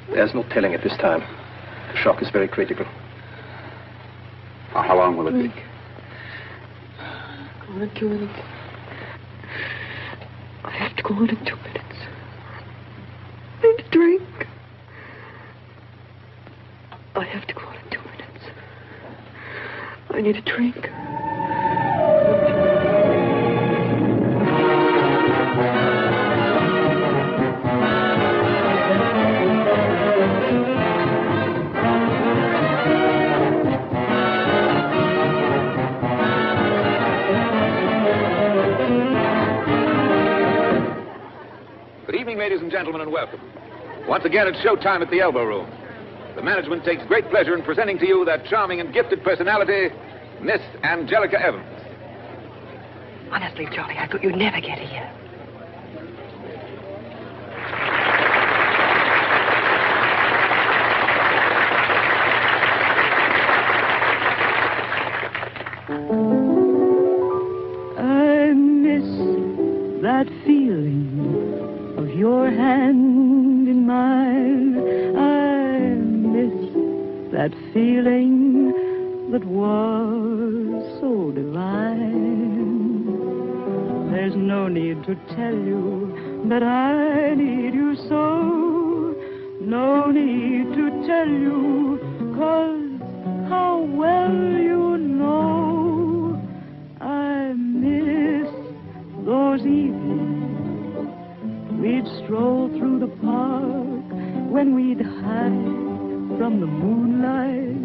There's no telling at this time. The shock is very critical. How long will it be? Go on in 2 minutes. I have to go on in 2 minutes. I need a drink. I have to go on in 2 minutes. I need a drink. Ladies and gentlemen, and welcome. Once again, it's showtime at the Elbow Room. The management takes great pleasure in presenting to you that charming and gifted personality, Miss Angelica Evans. Honestly, Charlie, I thought you'd never get here. I miss that feeling of your hand in mine. I miss that feeling that was so divine. There's no need to tell you that I need you so. No need to tell you, 'cause how well you know I miss those evenings we'd stroll through the park, when we'd hide from the moonlight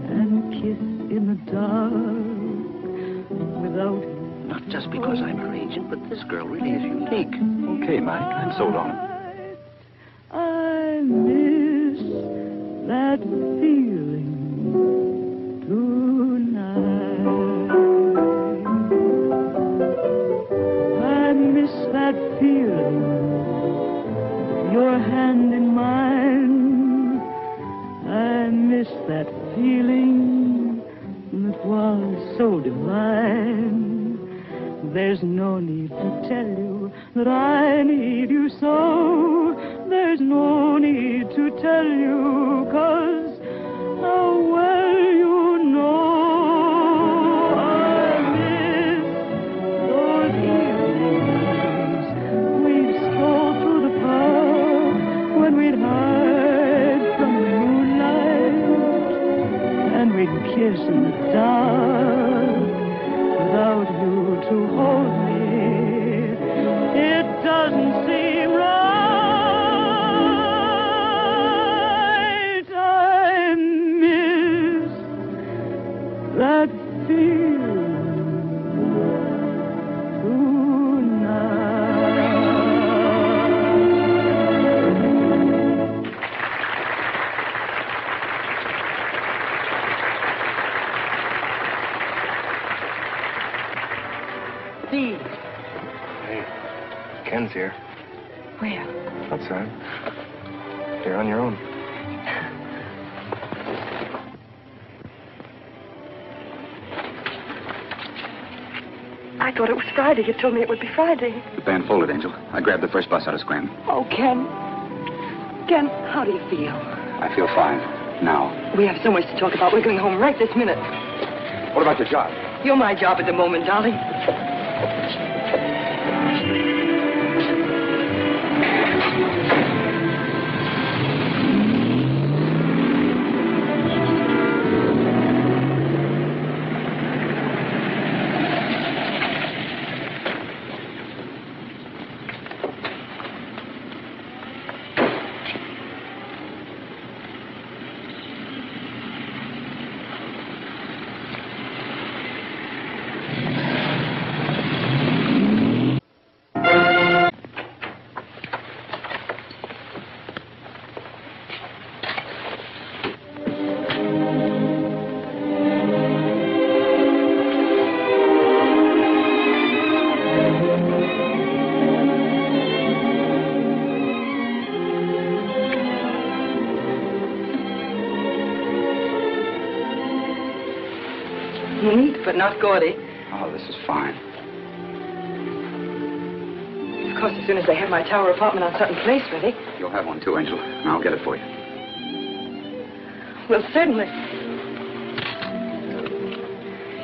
and kiss in the dark without... Not just because I'm her agent, but this girl really is unique. Okay, Mike, I'm sold on it. I miss that feeling tonight. I miss that feeling, your hand in mine. I miss that feeling that was so divine. There's no need to tell you that I need you so. There's no need to tell you, 'cause how well you know I miss those evenings we'd stroll through the park, when we'd hide from the moonlight and we'd kiss in the dark without you to hold me. It doesn't seem right. I miss that feeling Steve. Hey, Ken's here. Where? Outside. You're on your own. I thought it was Friday. You told me it would be Friday. The band folded, Angel. I grabbed the first bus out of Scranton. Oh, Ken. Ken, how do you feel? I feel fine. Now. We have so much to talk about. We're going home right this minute. What about your job? You're my job at the moment, darling. Neat, but not gaudy. Oh, this is fine. Of course, as soon as they have my tower apartment on Sutton Place ready. You'll have one too, Angel, and I'll get it for you. Well, certainly.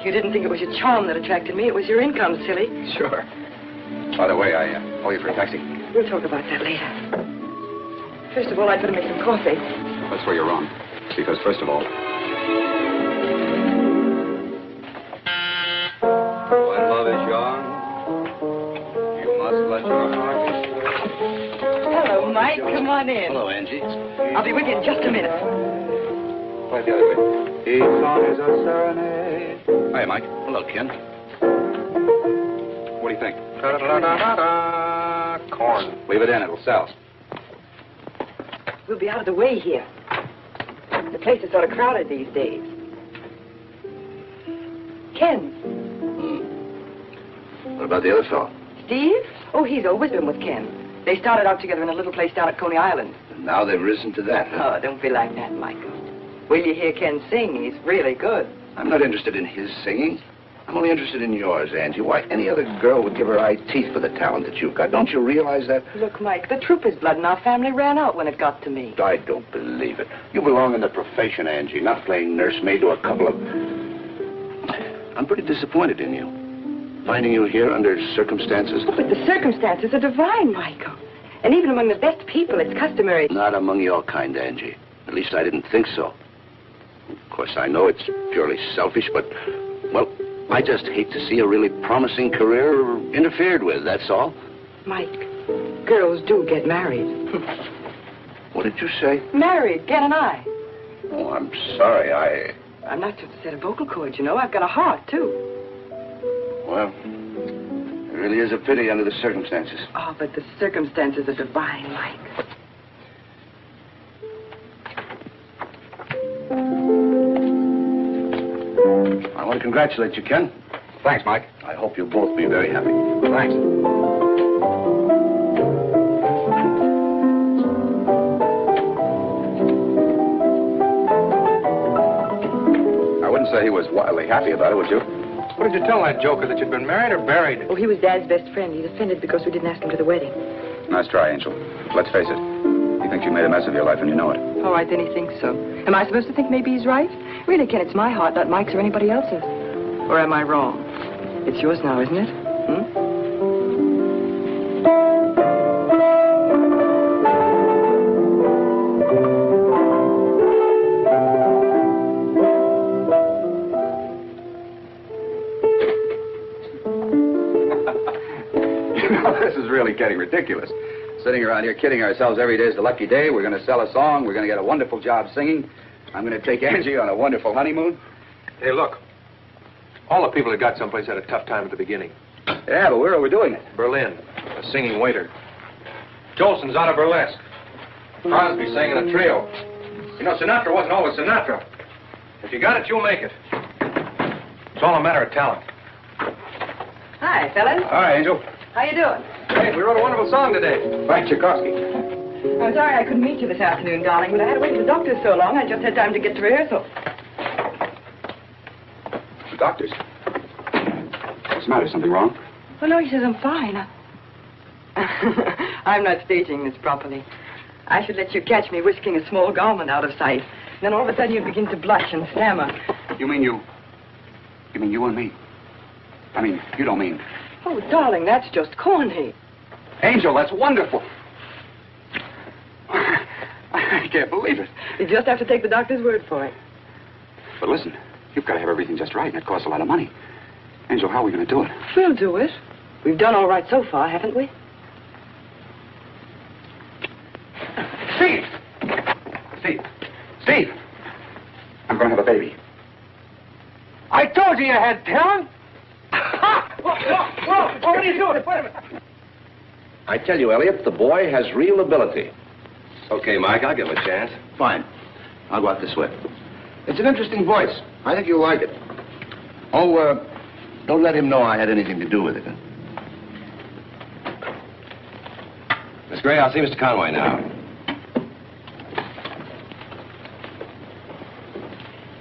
You didn't think it was your charm that attracted me. It was your income, silly. Sure. By the way, I owe you for a taxi. We'll talk about that later. First of all, I'd better make some coffee. That's where you're wrong. Because first of all... When love is young, you must let your heart be strong. Hello, Mike. Come on in. Hello, Angie. I'll be with you in just a minute. Right the other way. Each song is a serenade. Hi, Mike. Hello, Ken. What do you think? Da-da-da-da-da. Corn. Leave it in. It'll sell. We'll be out of the way here. The place is sort of crowded these days. Ken. What about the other fellow? Steve? Oh, he's always been with Ken. They started out together in a little place down at Coney Island. Now they've risen to that, Oh, don't be like that, Michael. Will you hear Ken sing? He's really good. I'm not interested in his singing. I'm only interested in yours, Angie. Why, any other girl would give her eye teeth for the talent that you've got. Don't you realize that? Look, Mike, the trooper's blood in our family ran out when it got to me. I don't believe it. You belong in the profession, Angie, not playing nursemaid to a couple of... I'm pretty disappointed in you. Finding you here under circumstances... But the circumstances are divine, Michael. And even among the best people, it's customary. Not among your kind, Angie. At least I didn't think so. Of course, I know it's purely selfish, but, well, I just hate to see a really promising career interfered with, that's all. Mike, girls do get married. What did you say? Married, Ken and I. Oh, I'm sorry, I'm not just a set of vocal cords, you know. I've got a heart, too. Well, it really is a pity under the circumstances. Oh, but the circumstances are divine, Mike. I want to congratulate you, Ken. Thanks, Mike. I hope you'll both be very happy. Thanks. I wouldn't say he was wildly happy about it, would you? What did you tell that joker, that you'd been married or buried? Oh, he was Dad's best friend. He's offended because we didn't ask him to the wedding. Nice try, Angel. Let's face it. He thinks you made a mess of your life and you know it. All right, then he thinks so. Am I supposed to think maybe he's right? Really, Ken, it's my heart, not Mike's or anybody else's. Or am I wrong? It's yours now, isn't it? This is really getting ridiculous. Sitting around here kidding ourselves every day is the lucky day. We're going to sell a song. We're going to get a wonderful job singing. I'm going to take Angie on a wonderful honeymoon. Hey, look. All the people that got someplace had a tough time at the beginning. Yeah, but we're overdoing it. Berlin, a singing waiter. Jolson's out of burlesque. Crosby sang in a trio. You know, Sinatra wasn't always Sinatra. If you got it, you'll make it. It's all a matter of talent. Hi, fellas. Hi, Angel. How you doing? Hey, we wrote a wonderful song today. Frank Tchaikovsky. I'm sorry I couldn't meet you this afternoon, darling, but I had to wait for the doctor so long, I just had time to get to rehearsal. The doctors. What's the matter? Something wrong? Oh, no, he says I'm fine. I'm not staging this properly. I should let you catch me whisking a small garment out of sight. Then all of a sudden you'd begin to blush and stammer. You mean you and me? I mean, you don't mean... Oh, darling, that's just corny. Angel, that's wonderful. I can't believe it. You just have to take the doctor's word for it. But listen, you've got to have everything just right, and it costs a lot of money. Angel, how are we going to do it? We'll do it. We've done all right so far, haven't we? Steve! Steve! I'm going to have a baby. I told you you had talent. Whoa, what are you doing? Wait a minute. I tell you, Elliot, the boy has real ability. Okay, Mike, I'll give him a chance. Fine. I'll go out this way. It's an interesting voice. I think you'll like it. Oh, don't let him know I had anything to do with it. Huh? Miss Gray, I'll see Mr. Conway now.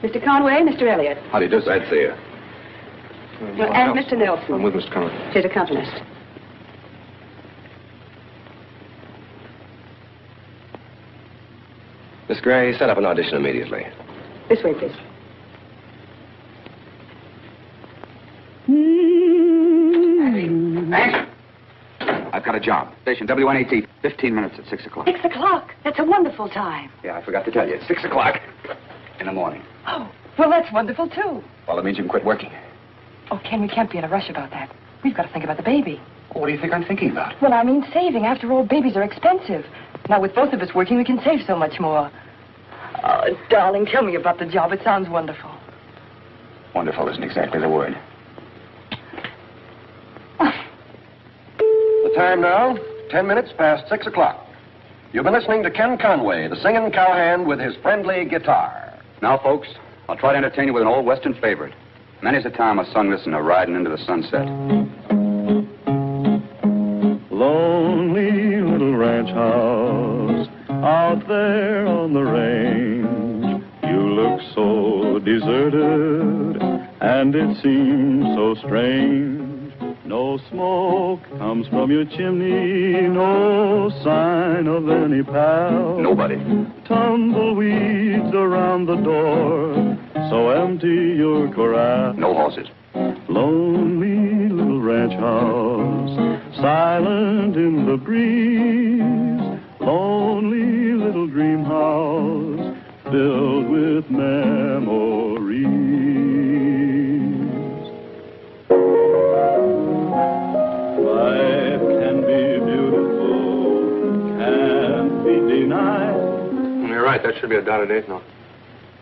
Mr. Conway, Mr. Elliot. How do you do, sir? Right there. And Mr. Nelson. I'm with Mr. Conway. His accompanist. Gray, set up an audition immediately. This way, please. Angie! I've got a job. Station W1AT. 15 minutes at 6 o'clock. 6 o'clock. That's a wonderful time. Yeah, I forgot to tell you. It's 6 o'clock in the morning. Oh, well, that's wonderful, too. Well, it means you can quit working. Oh, Ken, we can't be in a rush about that. We've got to think about the baby. What do you think I'm thinking about? Well, I mean saving. After all, babies are expensive. Now, with both of us working, we can save so much more. Oh, darling, tell me about the job. It sounds wonderful. Wonderful isn't exactly the word. The time now, 10 minutes past 6 o'clock. You've been listening to Ken Conway, the singing cowhand with his friendly guitar. Now, folks, I'll try to entertain you with an old Western favorite. Many's the time I sung this in a riding into the sunset. Lonely little ranch house out there on the range. You look so deserted, and it seems so strange. No smoke comes from your chimney, no sign of any pal. Nobody. Tumbleweeds around the door, so empty your corral. No horses. Lonely little ranch house, silent in the breeze. Lonely little dream house, filled with memories. Life can be beautiful, can't be denied. You're right, that should be a dotted eighth note.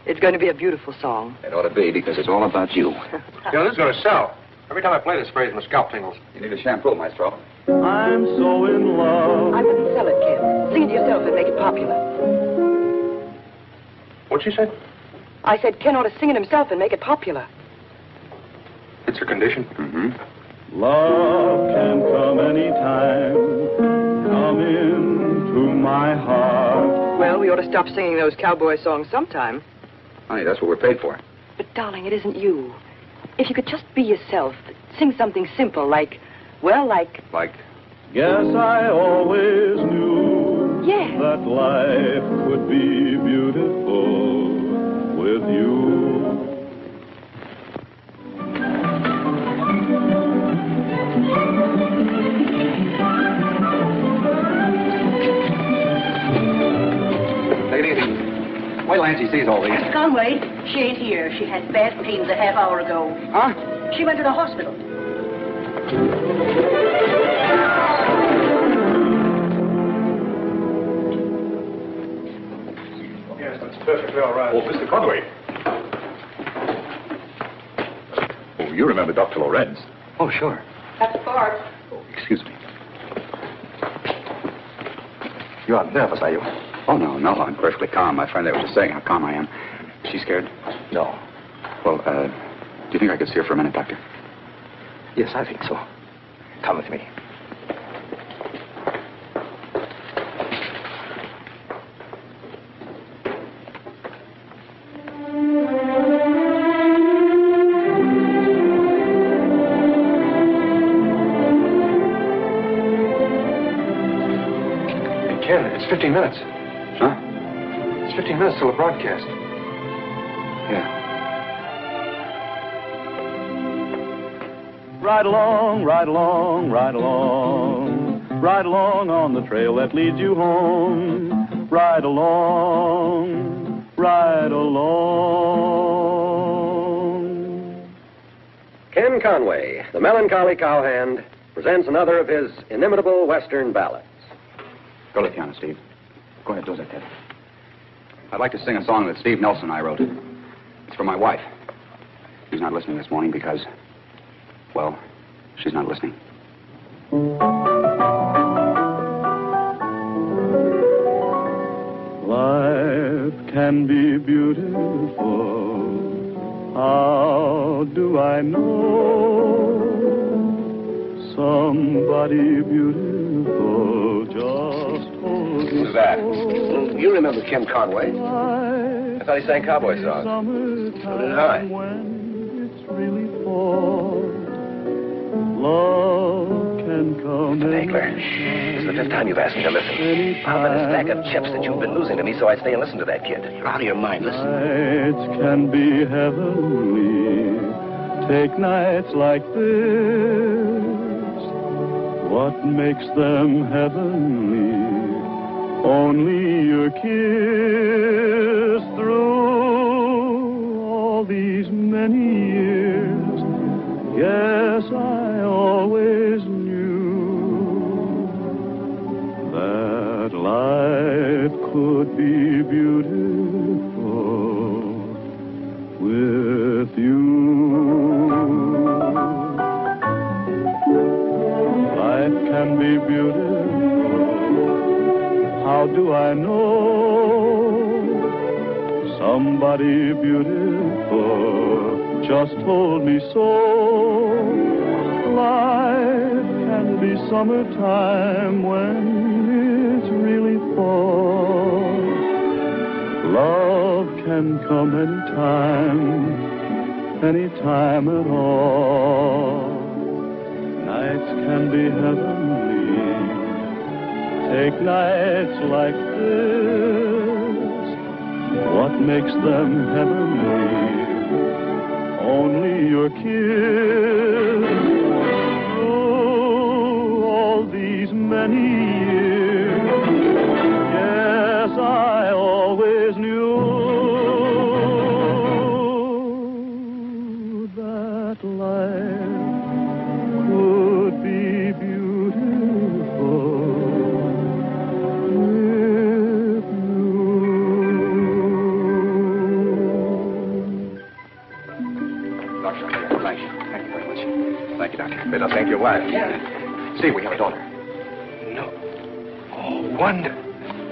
It's going to be a beautiful song. It ought to be, because it's all about you. You know, this is going to sell. Every time I play this phrase, my scalp tingles. You need a shampoo, Maestro. I'm so in love. I wouldn't sell it, Ken. Sing it yourself and make it popular. What'd she say? I said Ken ought to sing it himself and make it popular. It's her condition. Mm-hmm. Love can come anytime, come into my heart. Well, we ought to stop singing those cowboy songs sometime. Honey, that's what we're paid for. But, darling, it isn't you. If you could just be yourself, sing something simple like, well, like... Like? Guess I always knew that life could be beautiful with you. Take it easy. Wait till Angie sees all these. Miss Conway, she ain't here. She had bad pains a half hour ago. Huh? She went to the hospital. Yes, that's perfectly all right. Oh, Mr. Conway. Oh, you remember Dr. Lorenz. Oh, sure. That's Bart. Oh, excuse me. You aren't nervous, are you? Oh, no, I'm perfectly calm. My friend there was just saying how calm I am. Is she scared? No. Well, do you think I could see her for a minute, Doctor? Yes, I think so. Come with me. Hey, Ken, it's 15 minutes. Huh? It's 15 minutes till the broadcast. Yeah. Ride along, ride along, ride along. Ride along on the trail that leads you home. Ride along, ride along. Ken Conway, the melancholy cowhand, presents another of his inimitable Western ballads. Go to the piano, Steve. Go ahead, do as I tell you. I'd like to sing a song that Steve Nelson and I wrote. It's for my wife. She's not listening this morning because, well, she's not listening. Life can be beautiful. How do I know? Somebody beautiful just holds Who's that? You remember Ken Conway? I thought he sang cowboy songs. So did I. When it's really fall, love can come Mr. Nagler, this is the 5th time you've asked me to listen. I've been a stack of chips that you've been losing to me, so I stay and listen to that kid. You're out of your mind. Listen. Nights can be heavenly. Take nights like this. What makes them heavenly? Only your kiss. Through all these many years, yes, I always knew that life could be beautiful with you. Life can be beautiful. How do I know? Somebody beautiful just told me so. Life can be summertime when it's really fall. Love can come anytime at all. Nights can be heavenly. Take nights like this. What makes them heavenly? Only your kiss. Through all these many years, yes, I always knew that life could be beautiful with you. Doctor, thank you. Thank you very much. Thank you, Doctor. Better thank your wife. Steve, we have a daughter. No. Oh, wonder.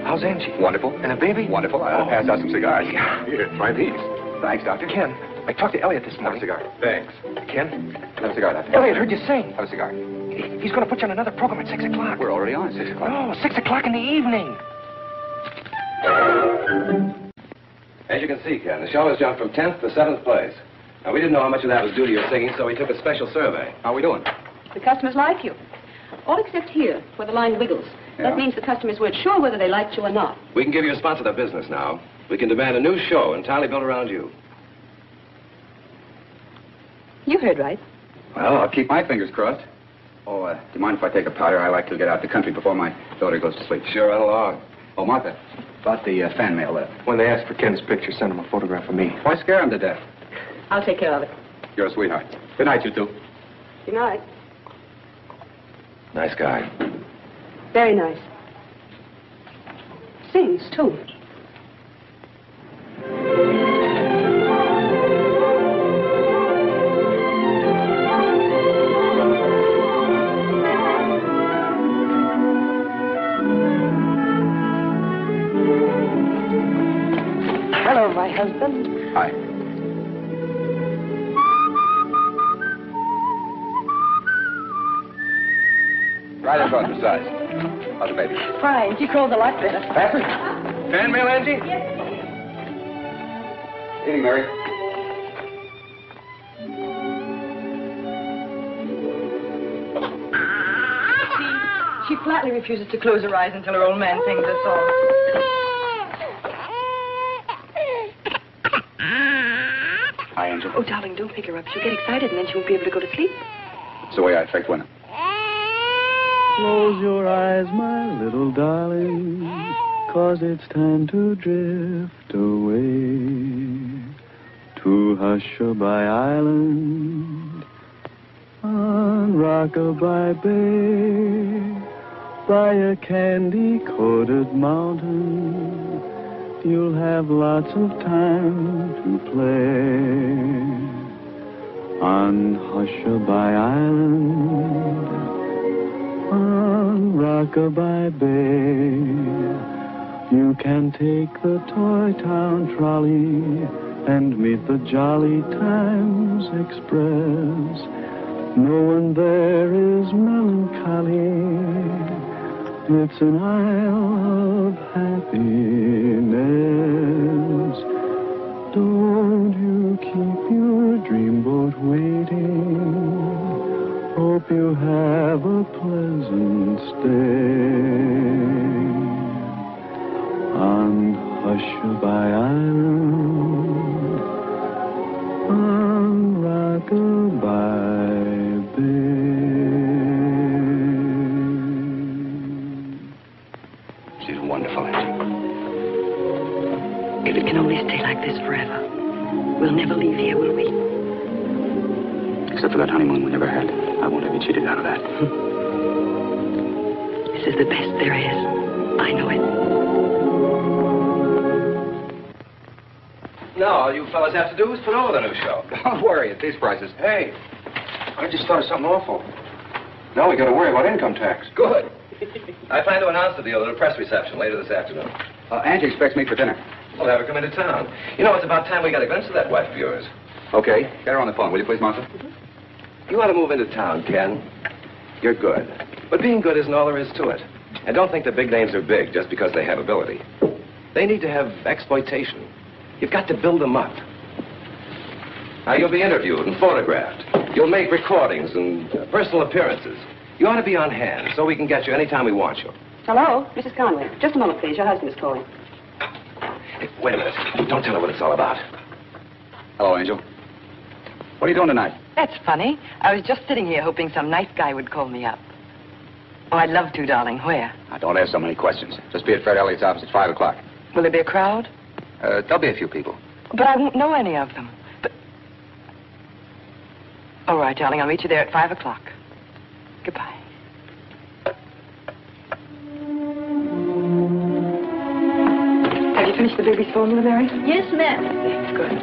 How's Angie? Wonderful. And a baby? Wonderful. I'll pass out some cigars. Here, try these. Thanks, Doctor. Ken, I talked to Elliot this Have a morning. cigar. Thanks. Ken? Have a cigar, Doctor. Elliot heard you sing. Have a cigar. He's going to put you on another program at 6 o'clock. We're already on at 6 o'clock. No, 6 o'clock in the evening. As you can see, Ken, the show has jumped from 10th to 7th place. Now, we didn't know how much of that was due to your singing, so we took a special survey. How are we doing? The customers like you. All except here, where the line wiggles. Yeah. That means the customers weren't sure whether they liked you or not. We can give you a spot to the business now. We can demand a new show entirely built around you. You heard right. Well, I'll keep my fingers crossed. Oh, do you mind if I take a powder? I like to get out the country before my daughter goes to sleep. Sure, run along. Oh, Martha, about the fan mail there. When they ask for Ken's picture, send them a photograph of me. Why scare him to death? I'll take care of it. You're a sweetheart. Good night, you two. Good night. Nice guy. Very nice. Sings, too. Hello, my husband. Hi. Right in front, besides. How's the baby? Fine. She crawls a lot better. Patrick? Fan mail, Angie? Evening, Mary. She flatly refuses to close her eyes until her old man sings a song. Hi, Angel. Oh, darling, don't pick her up. She'll get excited and then she won't be able to go to sleep. It's the way I affect women. Close your eyes, my little darling, 'cause it's time to drift away to Hushabye Island on Rockabye Bay by a candy-coated mountain. You'll have lots of time to play on Hushabye Island on Rockabye Bay. You can take the Toy Town trolley and meet the Jolly Times Express. No one there is melancholy. It's an isle of happiness. Don't you keep your dreamboat waiting. Oh, you have a pleasant stay on Hushabye Island, on Rockabye Bay. She's wonderful, Angie. If it can only stay like this forever, we'll never leave here, will we? Except for that honeymoon we never had. I won't have you cheated out of that. This is the best there is. I know it. No, all you fellas have to do is put over the new show. Don't worry, at these prices. Hey, I just thought of something awful. Now we got to worry about income tax. Good. I plan to announce the deal at a press reception later this afternoon. Angie expects me for dinner. We'll have her come into town. You know, it's about time we got a glimpse of that wife of yours. Okay, get her on the phone, will you please, Martha? You ought to move into town, Ken. You're good. But being good isn't all there is to it. And don't think the big names are big just because they have ability. They need to have exploitation. You've got to build them up. Now, you'll be interviewed and photographed. You'll make recordings and personal appearances. You ought to be on hand so we can get you anytime we want you. Hello, Mrs. Conway. Just a moment, please. Your husband is calling. Hey, wait a minute. Don't tell her what it's all about. Hello, Angel. What are you doing tonight? That's funny. I was just sitting here hoping some nice guy would call me up. Oh, I'd love to, darling. Where? Now, don't ask so many questions. Just be at Fred Elliott's office at 5 o'clock. Will there be a crowd? There'll be a few people. But I won't know any of them. But... All right, darling. I'll meet you there at 5 o'clock. Goodbye. Have you finished the baby's formula, Mary? Yes, ma'am. That's good.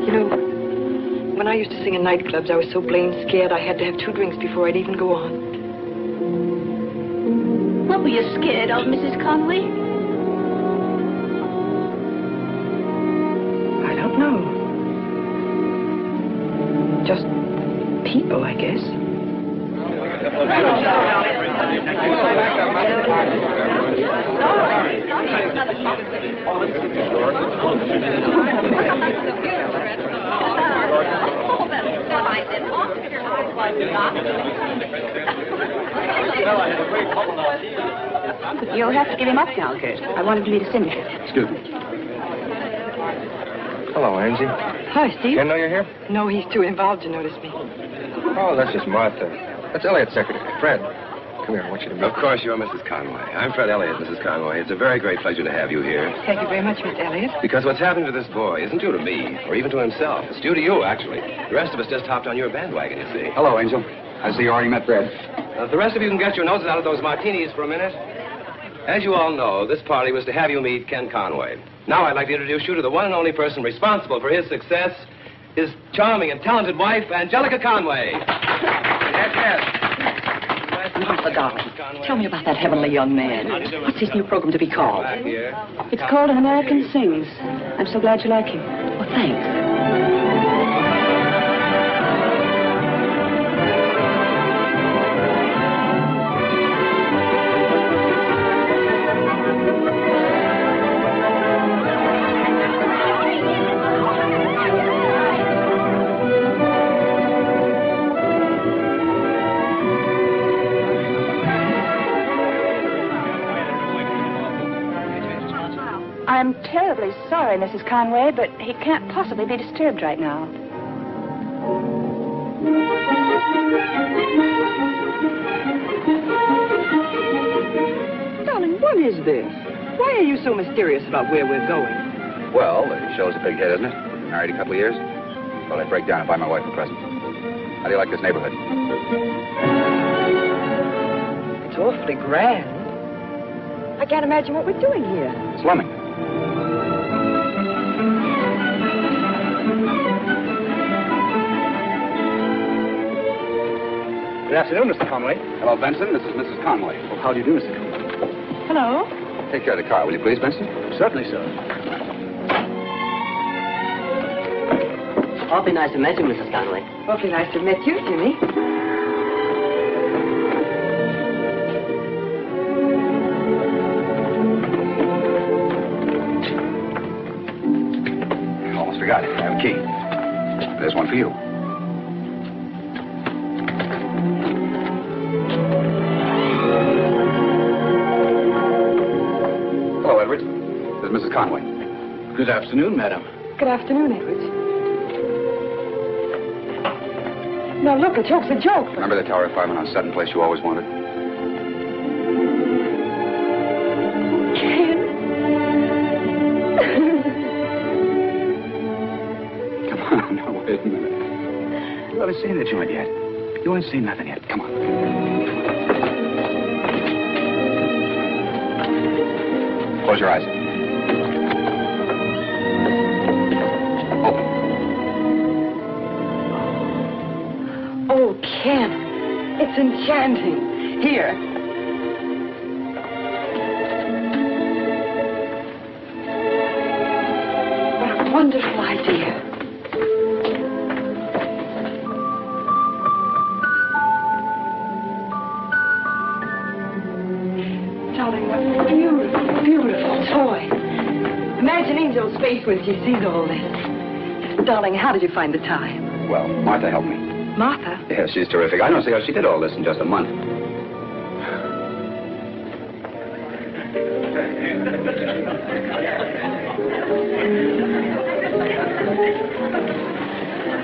You know, when I used to sing in nightclubs, I was so blamed scared I had to have 2 drinks before I'd even go on. What were you scared of, Mrs. Conway? I don't know. Just people, I guess. You'll have to give him up now, Kurt. I wanted me to send you. Excuse me. Hello, Angie. Hi, Steve. Ken know you're here? No, he's too involved to notice me. Oh, that's just Martha. That's Elliott's secretary, Fred. Come here, I want you to meet. Of course, you're Mrs. Conway. I'm Fred Elliott, Mrs. Conway. It's a very great pleasure to have you here. Thank you very much, Mr. Elliott. Because what's happened to this boy isn't due to me, or even to himself. It's due to you, actually. The rest of us just hopped on your bandwagon, you see. Hello, Angel. I see you already met Fred. If the rest of you can get your noses out of those martinis for a minute. As you all know, this party was to have you meet Ken Conway. Now I'd like to introduce you to the one and only person responsible for his success, his charming and talented wife, Angelica Conway. Yes. Martha, darling, tell me about that heavenly young man. What's his new program to be called? It's called An American Sings. I'm so glad you like him. Well, thanks. I'm terribly sorry, Mrs. Conway, but he can't possibly be disturbed right now. Darling, what is this? Why are you so mysterious about where we're going? Well, the show's a big hit, isn't it? Married a couple of years. Well, I break down and buy my wife a present. How do you like this neighborhood? It's awfully grand. I can't imagine what we're doing here. Slumming. Good afternoon, Mr. Conway. Hello, Benson. This is Mrs. Conway. Well, how do you do, Mr. Conway? Hello. Take care of the car, will you please, Benson? Certainly, sir. Awfully nice to meet you, Mrs. Conway. Awfully nice to meet you, Jimmy. key. There's one for you. Hello, Edward. This is Mrs. Conway. Good afternoon, madam. Good afternoon, Edward. Now, look, a joke's a joke. Remember the Tower 5 on Sutton Place you always wanted? Ken. Come on, now, wait a minute. You haven't seen the joint yet. You ain't seen nothing yet. Come on. Close your eyes. Open. Oh, Ken. It's enchanting. Here. What a wonderful idea. Darling, what a beautiful, beautiful toy. Imagine Angel's face when she sees all this. Darling, how did you find the time? Well, Martha helped me. Martha? Yeah, she's terrific. I don't see how she did all this in just a month.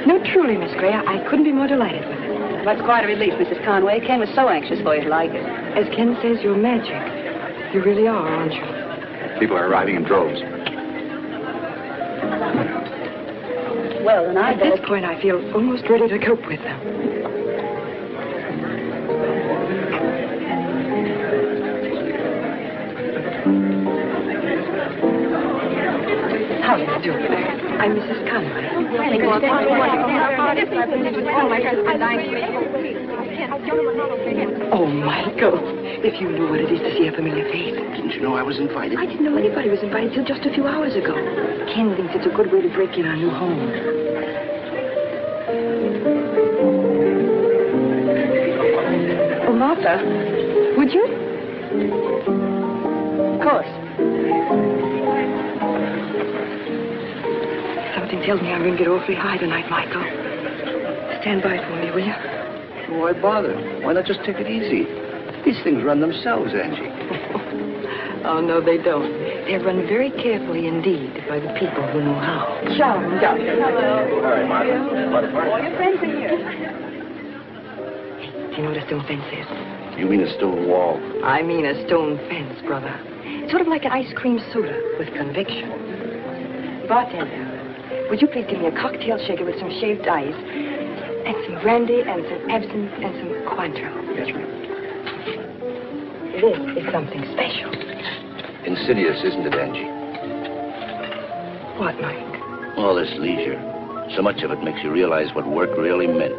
No, truly, Miss Gray, I couldn't be more delighted with it. Well, it's quite a relief, Mrs. Conway. Ken was so anxious for you to like it. As Ken says, you're magic. You really are, aren't you? People are arriving in droves. Well, then At this point, I feel almost ready to cope with them. How do you do? I'm Mrs. Conway. Oh, Michael, if you knew what it is to see a familiar face. Didn't you know I was invited? I didn't know anybody was invited till just a few hours ago. Ken thinks it's a good way to break in our new home. Oh, Martha, would you? Of course. Something tells me I'm going to get awfully high tonight, Michael. Stand by for me, will you? Why bother? Why not just take it easy? These things run themselves, Angie. Oh, no, they don't. They're run very carefully indeed by the people who know how. Shalom, darling. Hello. All right, Martha. All your friends are here. Do you know what a stone fence is? You mean a stone wall? I mean a stone fence, brother. Sort of like an ice cream soda with conviction. Bartender, would you please give me a cocktail shaker with some shaved ice, and some brandy, and some absinthe, and some Cointreau? Yes, ma'am. This is something special. Insidious, isn't it, Angie? What, Mike? All this leisure. So much of it makes you realize what work really meant.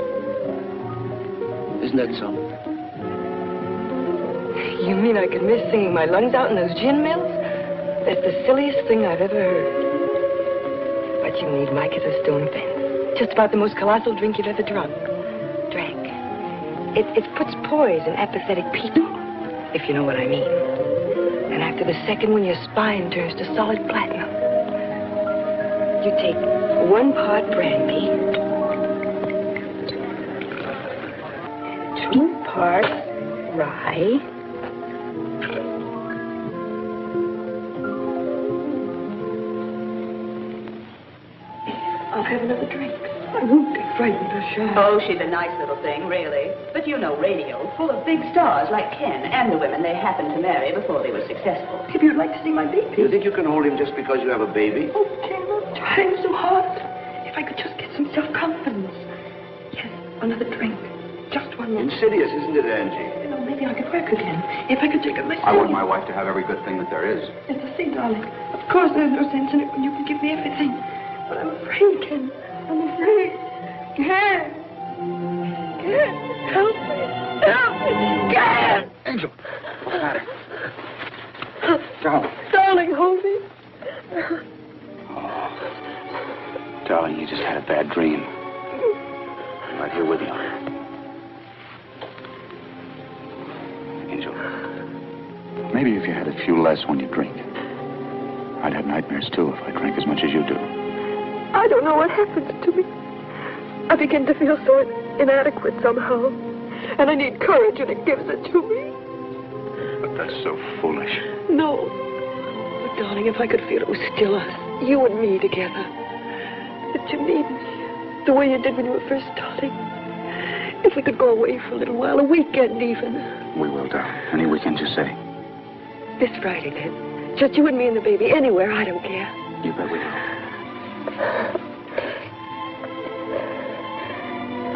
Isn't that so? You mean I could miss singing my lungs out in those gin mills? That's the silliest thing I've ever heard. What you need, Mike, is a stone fence. Just about the most colossal drink you've ever drank. It puts poise in apathetic people, if you know what I mean. And after the second one, your spine turns to solid platinum. You take 1 part brandy, 2 parts rye, I'll have another drink. I won't get frightened or shy. Oh, she's a nice little thing, really. But you know radio, full of big stars like Ken and the women they happened to marry before they were successful. If you'd like to see my baby. You think you can hold him just because you have a baby? Oh, Ken, I'm trying so hard. If I could just get some self-confidence. Yes, another drink. Just one more. Insidious, isn't it, Angie? You know, maybe I could work again. If I could take it myself. I want my wife to have every good thing that there is. Yes, I see, darling. Of course, there's no sense in it when you can give me everything. But I'm afraid, Ken. I'm afraid. Ken! Ken! Help me! Help me! Ken! Angel, what's the matter? Darling. Darling, hold me. Oh, darling, you just had a bad dream. I'm right here with you. Angel, maybe if you had a few less when you drink. I'd have nightmares, too, if I drank as much as you do. I don't know what happens to me. I begin to feel so inadequate somehow. And I need courage, and it gives it to me. But that's so foolish. No. But, darling, if I could feel it was still us, you and me together. That you need me, the way you did when you were first starting. If we could go away for a little while, a weekend even. We will, darling. Any weekend you say. This Friday, then. Just you and me and the baby, anywhere, I don't care. You bet we will.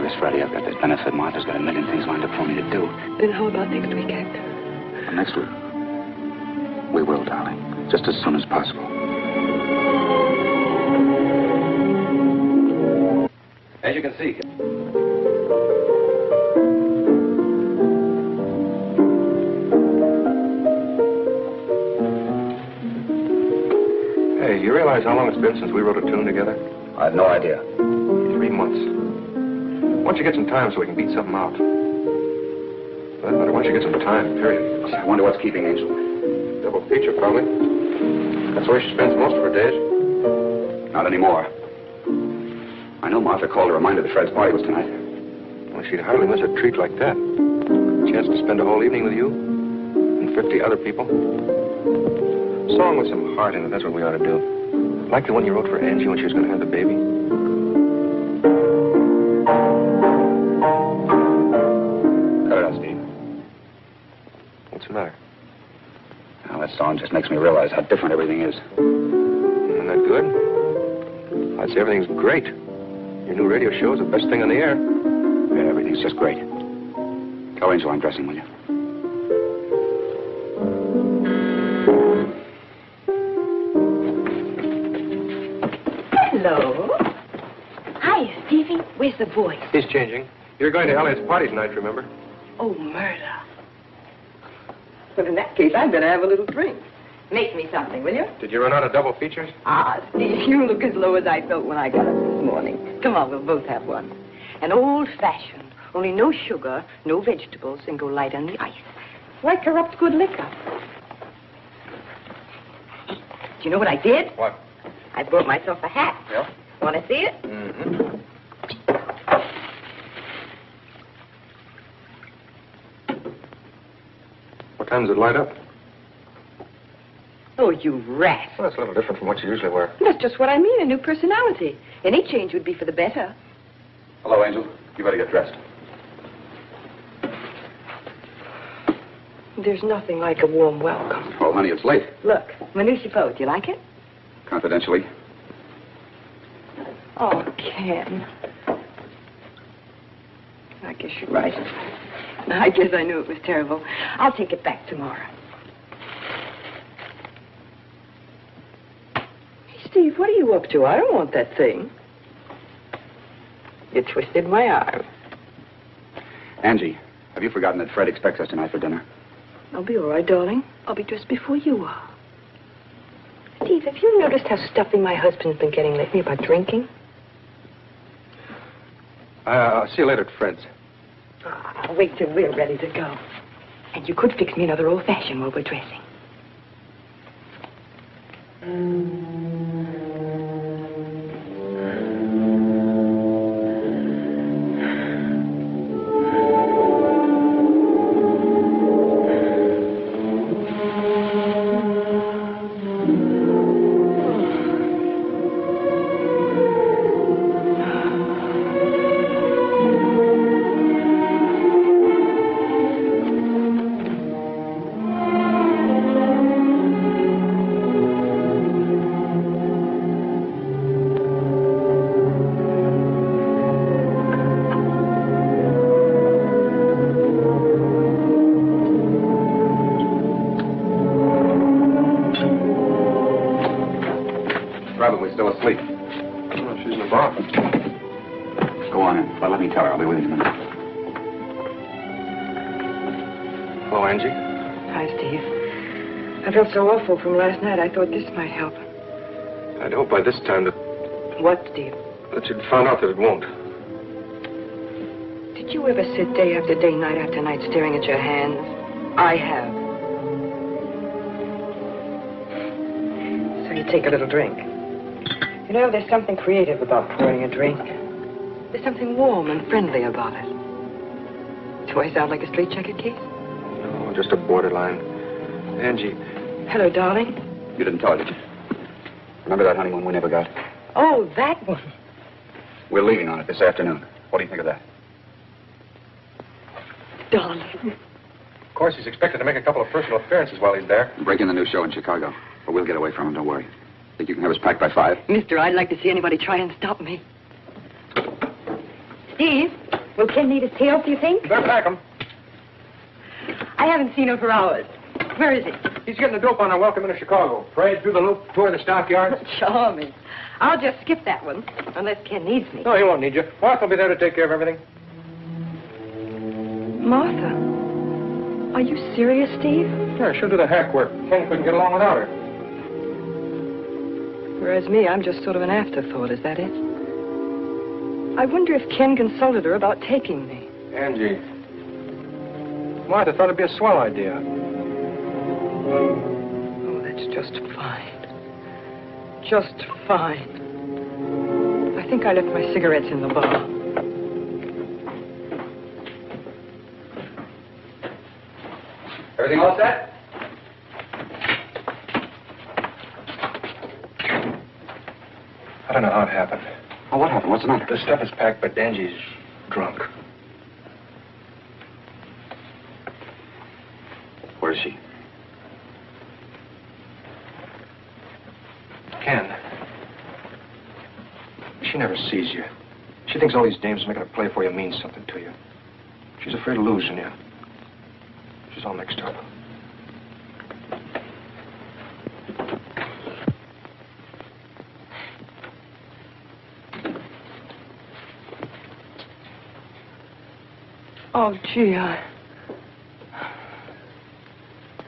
This Friday, I've got this benefit. Martha's got a million things lined up for me to do. Then how about next weekend? Next week? We will, darling. Just as soon as possible. As you can see. Hey, you realize how long it's been since we wrote a tune together? I have no idea. 3 months. Why don't you get some time so we can beat something out? Why don't you get some time, period? I wonder what's keeping Angel. Double feature, probably. That's where she spends most of her days. Not anymore. I know Martha called to remind her that Fred's party was tonight. Well, she'd hardly miss a treat like that. A chance to spend a whole evening with you and 50 other people. A song with some heart in it, that's what we ought to do. Like the one you wrote for Angie when she was going to have the baby. Cut it out, Steve. What's the matter? Now, that song just makes me realize how different everything is. Isn't that good? I'd say everything's great. Your new radio show is the best thing on the air. Yeah, everything's just great. Tell Angel I'm dressing, will you? Hello. Hi, Stevie. Where's the boy? He's changing. You're going to Elliot's party tonight, remember? Oh, murder. Well, in that case, I'd better have a little drink. Make me something, will you? Did you run out of double features? Ah, Steve, you look as low as I felt when I got up this morning. Come on, we'll both have one. An old-fashioned, only no sugar, no vegetables, and go light on the ice. Why corrupt good liquor? Do you know what I did? What? I bought myself a hat. Yeah? Want to see it? Mm-hmm. What time does it light up? Oh, you rat. Well, that's a little different from what you usually wear. That's just what I mean, a new personality. Any change would be for the better. Hello, Angel. You better get dressed. There's nothing like a warm welcome. Oh, honey, it's late. Look, my new chapeau. Do you like it? Confidentially. Oh, Ken. I guess you're right. I guess I knew it was terrible. I'll take it back tomorrow. Hey, Steve, what are you up to? I don't want that thing. You twisted my arm. Angie, have you forgotten that Fred expects us tonight for dinner? I'll be all right, darling. I'll be dressed before you are. Steve, have you noticed how stuffy my husband's been getting lately about drinking? I'll see you later at Fred's. I'll wait till we're ready to go. And you could fix me another old-fashioned while we're dressing. Probably still asleep. Oh, she's in the bar. Go on in. But let me tell her. I'll be with you in a minute. Hello, Angie. Hi, Steve. I felt so awful from last night, I thought this might help. I'd hope by this time that What, Steve? you'd found out that it won't. Did you ever sit day after day, night after night, staring at your hands? I have. So you take a little drink. You know, there's something creative about pouring a drink. There's something warm and friendly about it. Do I sound like a straight-jacket case? No, just a borderline. Angie. Hello, darling. You didn't tell her, did you? Remember that honeymoon we never got? Oh, that one. We're leaving on it this afternoon. What do you think of that? Darling. Of course, he's expected to make a couple of personal appearances while he's there. Break in the new show in Chicago. But we'll get away from him, don't worry. Think you can have us packed by 5? Mister, I'd like to see anybody try and stop me. Steve, will Ken need his tails, do you think? Better pack him. I haven't seen him for hours. Where is he? He's getting the dope on our welcome into Chicago. Parade through the loop, tour the stockyards. Charming. I'll just skip that one, unless Ken needs me. No, he won't need you. Martha will be there to take care of everything. Martha? Are you serious, Steve? Yeah, she'll do the hack work. Ken couldn't get along without her. Whereas me, I'm just sort of an afterthought, is that it? I wonder if Ken consulted her about taking me. Angie. Martha thought it'd be a swell idea. Oh, that's just fine. Just fine. I think I left my cigarettes in the bar. Everything all set? I don't know how it happened. Oh, what happened? What's the matter? The stuff is packed, but Angie's drunk. Where is she? Ken. She never sees you. She thinks all these dames making a play for you means something to you. She's afraid of losing you. She's all mixed up. Oh, gee,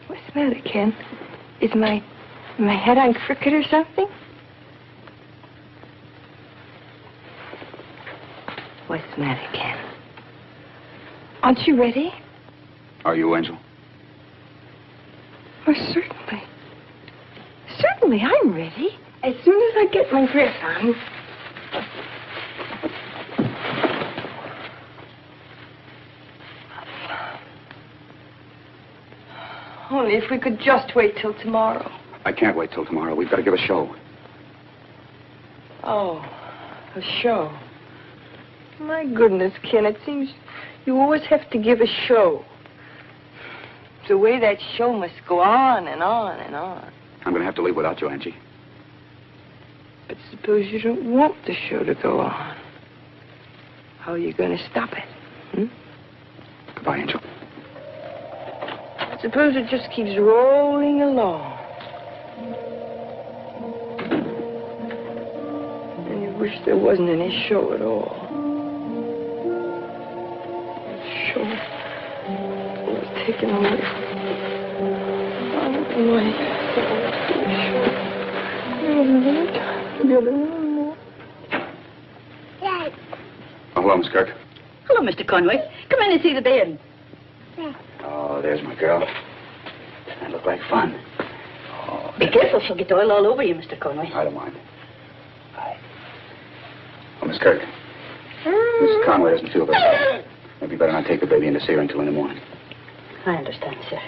what's the matter, Ken? Is my head on crooked or something? What's the matter, Ken? Aren't you ready? Are you, Angel? Oh, certainly. Certainly, I'm ready. As soon as I get my dress on. Only if we could just wait till tomorrow. I can't wait till tomorrow. We've got to give a show. Oh, a show. My goodness, Ken, it seems you always have to give a show. The way that show must go on and on and on. I'm going to have to leave without you, Angie. But suppose you don't want the show to go on. How are you going to stop it? Goodbye, Angel. Suppose it just keeps rolling along. And you wish there wasn't any show at all. Show was taken away. Dad. Oh, hello, Miss Kirk. Hello, Mr. Conway. Come in and see the bed. Oh, there's my girl. That looked like fun. Oh, Be careful, she'll get oil all over you, Mr. Conway. I don't mind. Hi. Oh, Miss Kirk. Mrs. Conway doesn't feel very well. Maybe better not take the baby in to see her until in the morning. I understand, sir.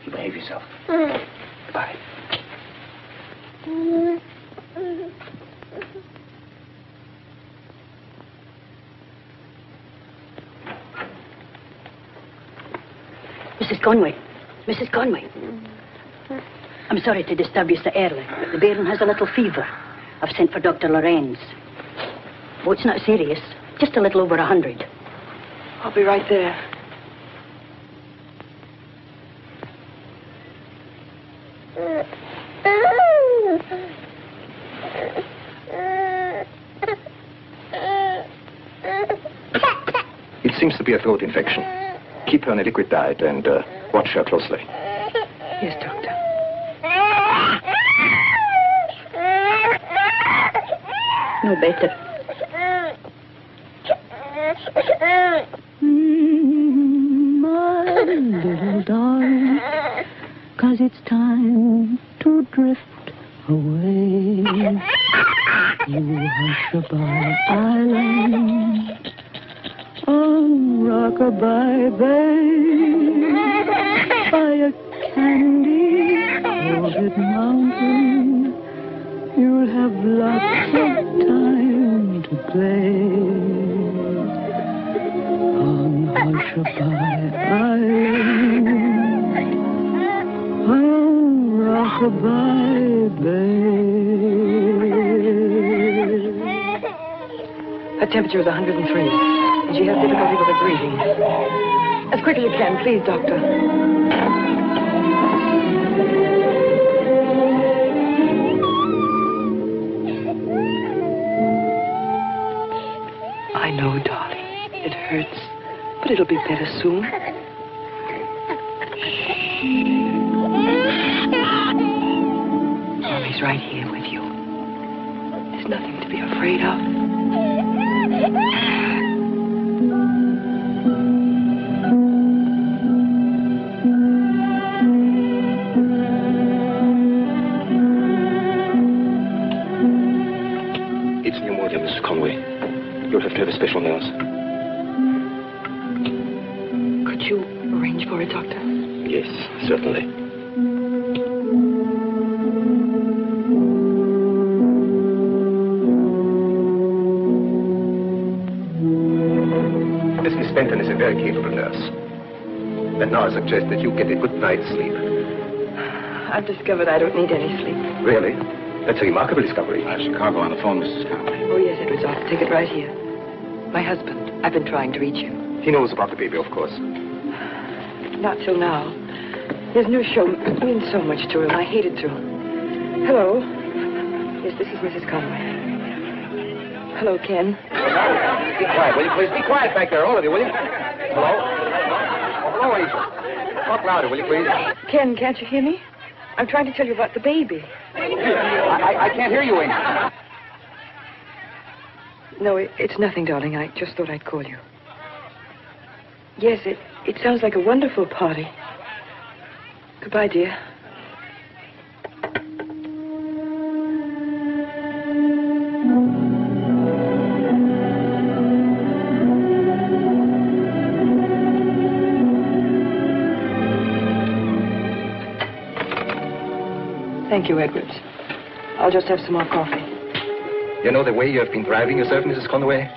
You behave yourself. Bye. Mrs. Conway. Mrs. Conway. I'm sorry to disturb you so early, but the bairn has a little fever. I've sent for Dr. Lorenz. Oh, it's not serious. Just a little over 100. I'll be right there. It seems to be a throat infection. Keep her on a liquid diet and watch her closely. Yes, Doctor. No better. My little darling, 'cause it's time to drift away. You Hushabye Island, on Rockabye Bay, by a candy-coated mountain, you'll have lots of time to play. On Hushabye Island, on Rockabye Bay. Her temperature is 103, and she has difficulty with her breathing. As quick as you can, please, Doctor. I know, darling. It hurts, but it'll be better soon. Mommy's right here with you. There's nothing to be afraid of. It's pneumonia, Mrs. Conway. You'll have to have a special nurse. Could you arrange for it, Doctor? Yes, certainly. Mrs. Benton is a very capable nurse. And now I suggest that you get a good night's sleep. I've discovered I don't need any sleep. Really? That's a remarkable discovery. Chicago on the phone, Mrs. Conway. Oh, yes, Edwards. I'll take it right here. My husband. I've been trying to reach him. He knows about the baby, of course. Not till now. His new show means so much to him. I hate it to. Hello. Yes, this is Mrs. Conway. Hello, Ken. Be quiet, will you, please? Be quiet back there, all of you, will you? Hello? Oh, hello, Angel. Talk louder, will you, please? Ken, can't you hear me? I'm trying to tell you about the baby. I can't hear you, Angel. No, it's nothing, darling. I just thought I'd call you. Yes, it sounds like a wonderful party. Goodbye, dear. Thank you, Edwards. I'll just have some more coffee. You know the way you have been driving yourself, Mrs. Conway?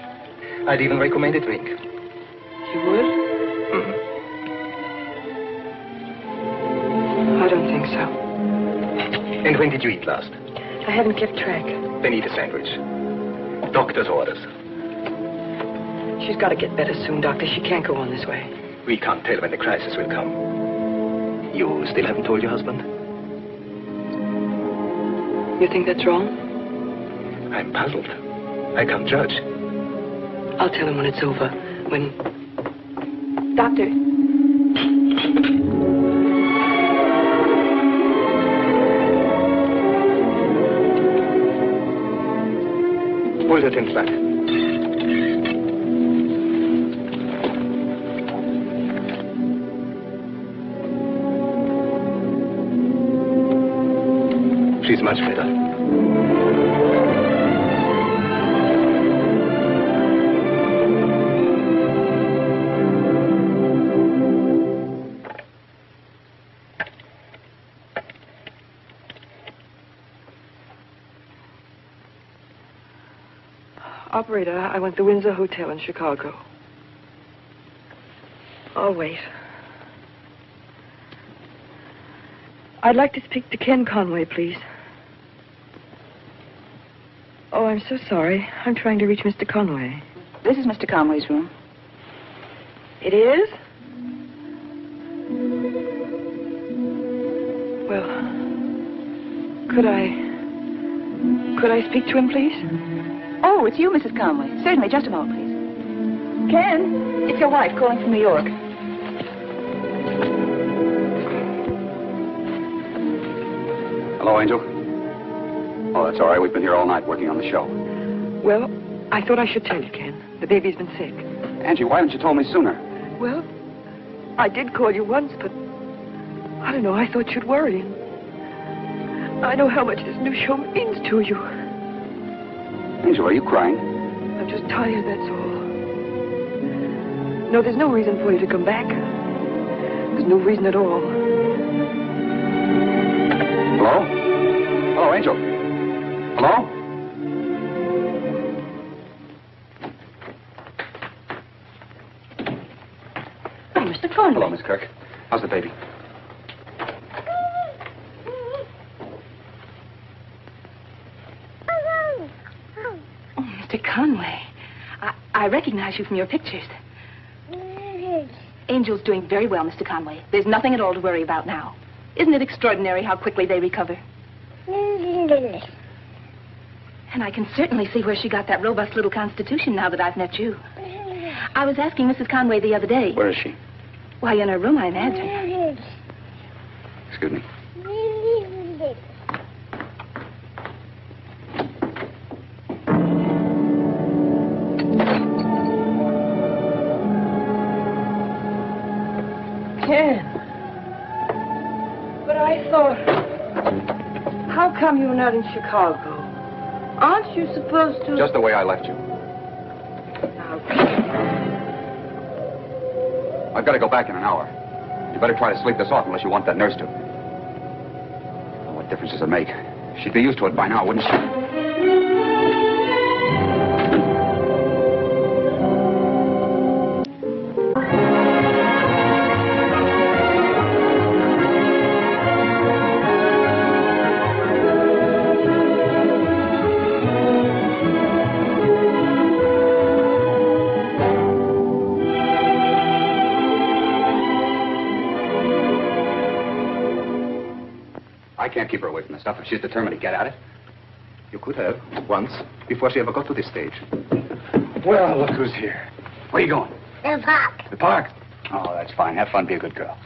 I'd even recommend a drink. You would? Mm-hmm. I don't think so. And when did you eat last? I haven't kept track. Then eat a sandwich. Doctor's orders. She's got to get better soon, Doctor. She can't go on this way. We can't tell when the crisis will come. You still haven't told your husband? You think that's wrong? I'm puzzled. I can't judge. I'll tell him when it's over. When... Doctor... Hold her in flat. She's much better. Operator, I want the Windsor Hotel in Chicago. I'll wait. I'd like to speak to Ken Conway, please. Oh, I'm so sorry. I'm trying to reach Mr. Conway. This is Mr. Conway's room. It is? Well, could I speak to him, please? Oh, it's you, Mrs. Conway. Certainly. Just a moment, please. Ken, it's your wife calling from New York. Hello, Angel. Oh, that's all right. We've been here all night working on the show. Well, I thought I should tell you, Ken. The baby's been sick. Angie, why didn't you tell me sooner? Well, I did call you once, but I don't know. I thought you'd worry. I know how much this new show means to you. Angel, are you crying? I'm just tired, that's all. No, there's no reason for you to come back. There's no reason at all. Hello? Hello, Angel. Hello? Oh, Mr. Conway. Hello, Miss Kirk. How's the baby? Oh, Mr. Conway. I recognize you from your pictures. Angel's doing very well, Mr. Conway. There's nothing at all to worry about now. Isn't it extraordinary how quickly they recover? And I can certainly see where she got that robust little constitution now that I've met you. I was asking Mrs. Conway the other day. Where is she? Why, in her room, I imagine. Excuse me. Ken. But I thought... How come you're not in Chicago? Aren't you supposed to... Just the way I left you. I've got to go back in an hour. You better try to sleep this off unless you want that nurse to. Well, what difference does it make? She'd be used to it by now, wouldn't she? I can't keep her away from the stuff if she's determined to get at it. You could have, once, before she ever got to this stage. Well, look who's here. Where are you going? The park. The park? Oh, that's fine. Have fun. Be a good girl.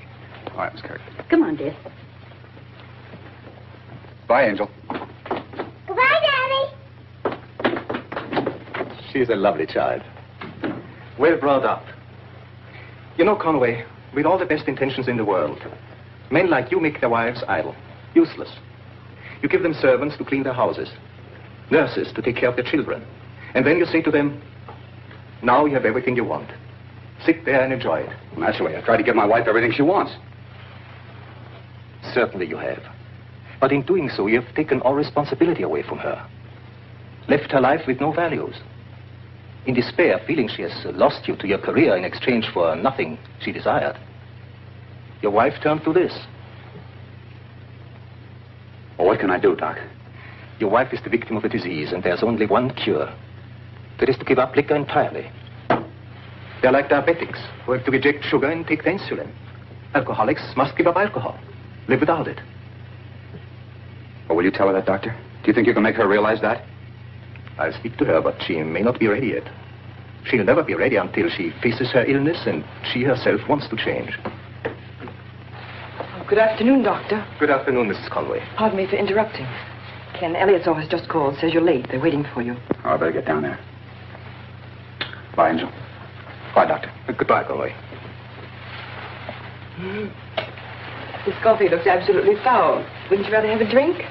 All right, Miss Kirk. Come on, dear. Bye, Angel. Goodbye, Daddy. She's a lovely child. Well brought up. You know, Conway, with all the best intentions in the world, men like you make their wives idle, useless. You give them servants to clean their houses, nurses to take care of their children. And then you say to them, now you have everything you want. Sit there and enjoy it. Well, naturally, I try to give my wife everything she wants. Certainly you have. But in doing so, you have taken all responsibility away from her. Left her life with no values. In despair, feeling she has lost you to your career in exchange for nothing she desired, your wife turned to this. Well, what can I do, Doc? Your wife is the victim of a disease, and there's only one cure. That is to give up liquor entirely. They're like diabetics, who have to reject sugar and take the insulin. Alcoholics must give up alcohol, live without it. Well, will you tell her that, Doctor? Do you think you can make her realize that? I'll speak to her, but she may not be ready yet. She'll never be ready until she faces her illness and she herself wants to change. Good afternoon, Doctor. Good afternoon, Mrs. Conway. Pardon me for interrupting. Ken Elliott's office just called. Says you're late. They're waiting for you. Oh, I better get down there. Bye, Angel. Bye, Doctor. Goodbye, Conway. This coffee looks absolutely foul. Wouldn't you rather have a drink?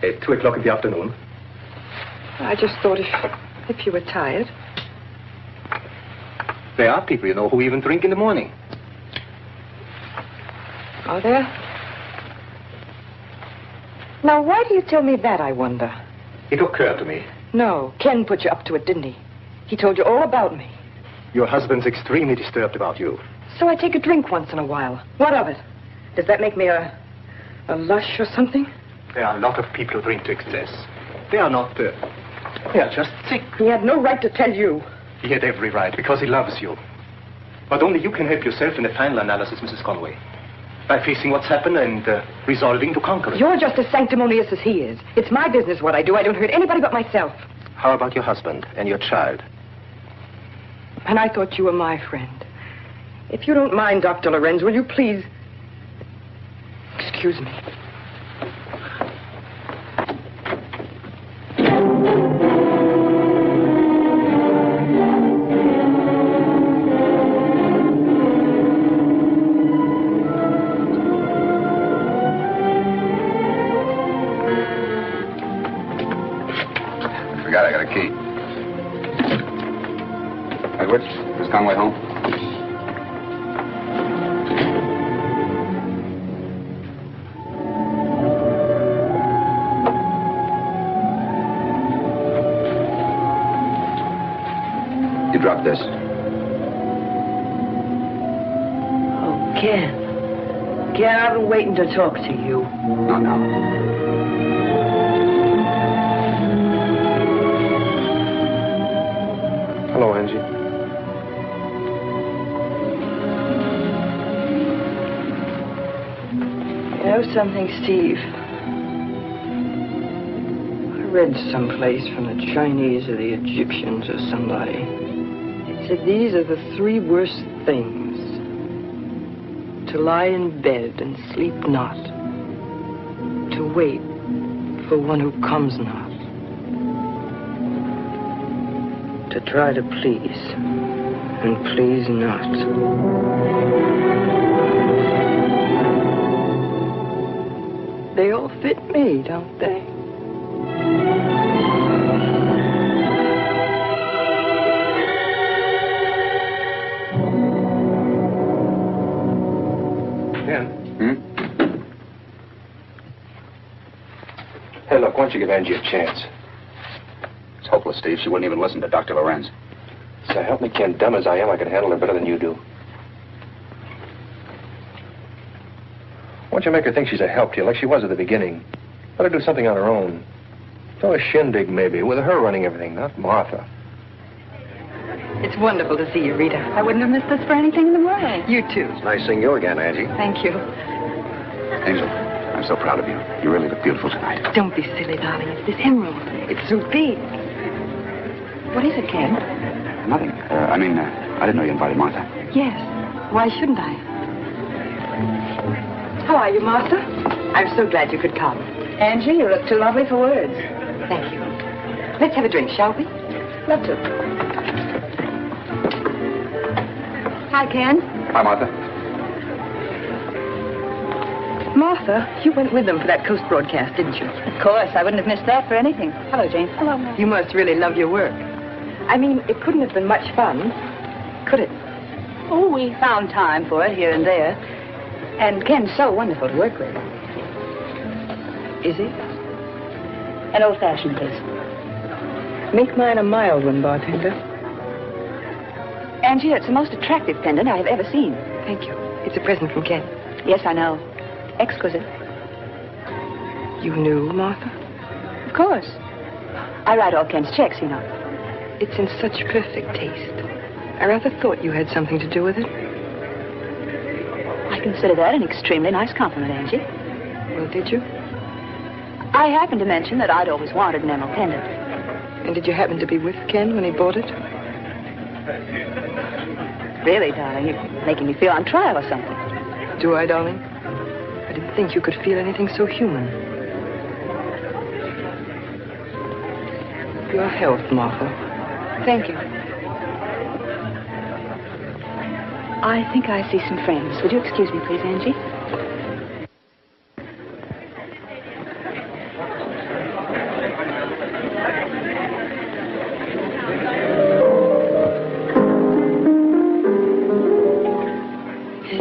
At 2 o'clock in the afternoon. I just thought if you were tired. There are people, you know, who even drink in the morning. Are there? Now, why do you tell me that, I wonder? It occurred to me. No, Ken put you up to it, didn't he? He told you all about me. Your husband's extremely disturbed about you. So I take a drink once in a while. What of it? Does that make me a lush or something? There are a lot of people who drink to excess. They are not, they are just sick. He had no right to tell you. He had every right, because he loves you. But only you can help yourself in the final analysis, Mrs. Conway. By facing what's happened and resolving to conquer it. You're just as sanctimonious as he is. It's my business what I do. I don't hurt anybody but myself. How about your husband and your child? And I thought you were my friend. If you don't mind, Dr. Lorenz, will you please... Excuse me. got a key. Edwards, is Conway home? You dropped this. Oh, Ken. Ken, I've been waiting to talk to you. Not now. Hello, Angie. You know something, Steve? I read someplace from the Chinese or the Egyptians or somebody. It said these are the 3 worst things. To lie in bed and sleep not. To wait for one who comes not. To try to please and please not. They all fit me, don't they? Ken? Hey, look, why don't you give Angie a chance? It's hopeless, Steve. She wouldn't even listen to Dr. Lorenz. So help me, Ken, dumb as I am, I can handle her better than you do. Why don't you make her think she's a help to you, like she was at the beginning? Let her do something on her own. Throw a shindig, maybe, with her running everything, not Martha. It's wonderful to see you, Rita. I wouldn't have missed this for anything in the world. You too. It's nice seeing you again, Angie. Thank you. Angel, I'm so proud of you. You really look beautiful tonight. Don't be silly, darling. It's this emerald. It's so big. What is it, Ken? Nothing. I didn't know you invited Martha. Yes. Why shouldn't I? How are you, Martha? I'm so glad you could come. Angie, you look too lovely for words. Thank you. Let's have a drink, shall we? Love to. Hi, Ken. Hi, Martha. Martha, you went with them for that Coast broadcast, didn't you? Of course, I wouldn't have missed that for anything. Hello, Jane. Hello. You must really love your work. I mean, it couldn't have been much fun, could it? Oh, we found time for it here and there. And Ken's so wonderful to work with. Is he? An old-fashioned, please. Make mine a mild one, bartender. Angie, it's the most attractive pendant I have ever seen. Thank you. It's a present from Ken. Yes, I know. Exquisite. You knew, Martha? Of course. I write all Ken's checks, you know. It's in such perfect taste. I rather thought you had something to do with it. I consider that an extremely nice compliment, Angie. Well, did you? I happened to mention that I'd always wanted an emerald pendant. And did you happen to be with Ken when he bought it? Really, darling, you're making me feel on trial or something. Do I, darling? I didn't think you could feel anything so human. Your health, Martha. Thank you. I think I see some friends. Would you excuse me, please, Angie?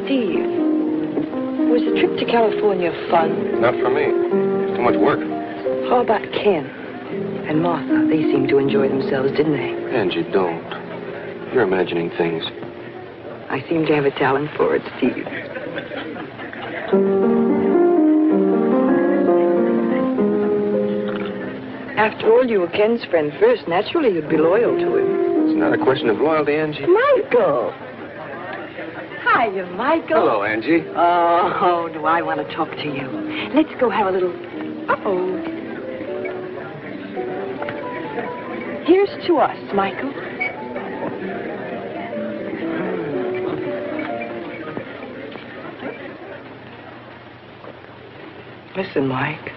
Steve, was the trip to California fun? Not for me. Too much work. How about Ken and Martha? They seemed to enjoy themselves, didn't they? Angie, don't. You're imagining things. I seem to have a talent for it, Steve. After all, you were Ken's friend first. Naturally, you'd be loyal to him. It's not a question of loyalty, Angie. Michael! Hiya, Michael. Hello, Angie. Oh, do I want to talk to you. Let's go have a little... Uh-oh. Here's to us, Michael. Listen, Mike.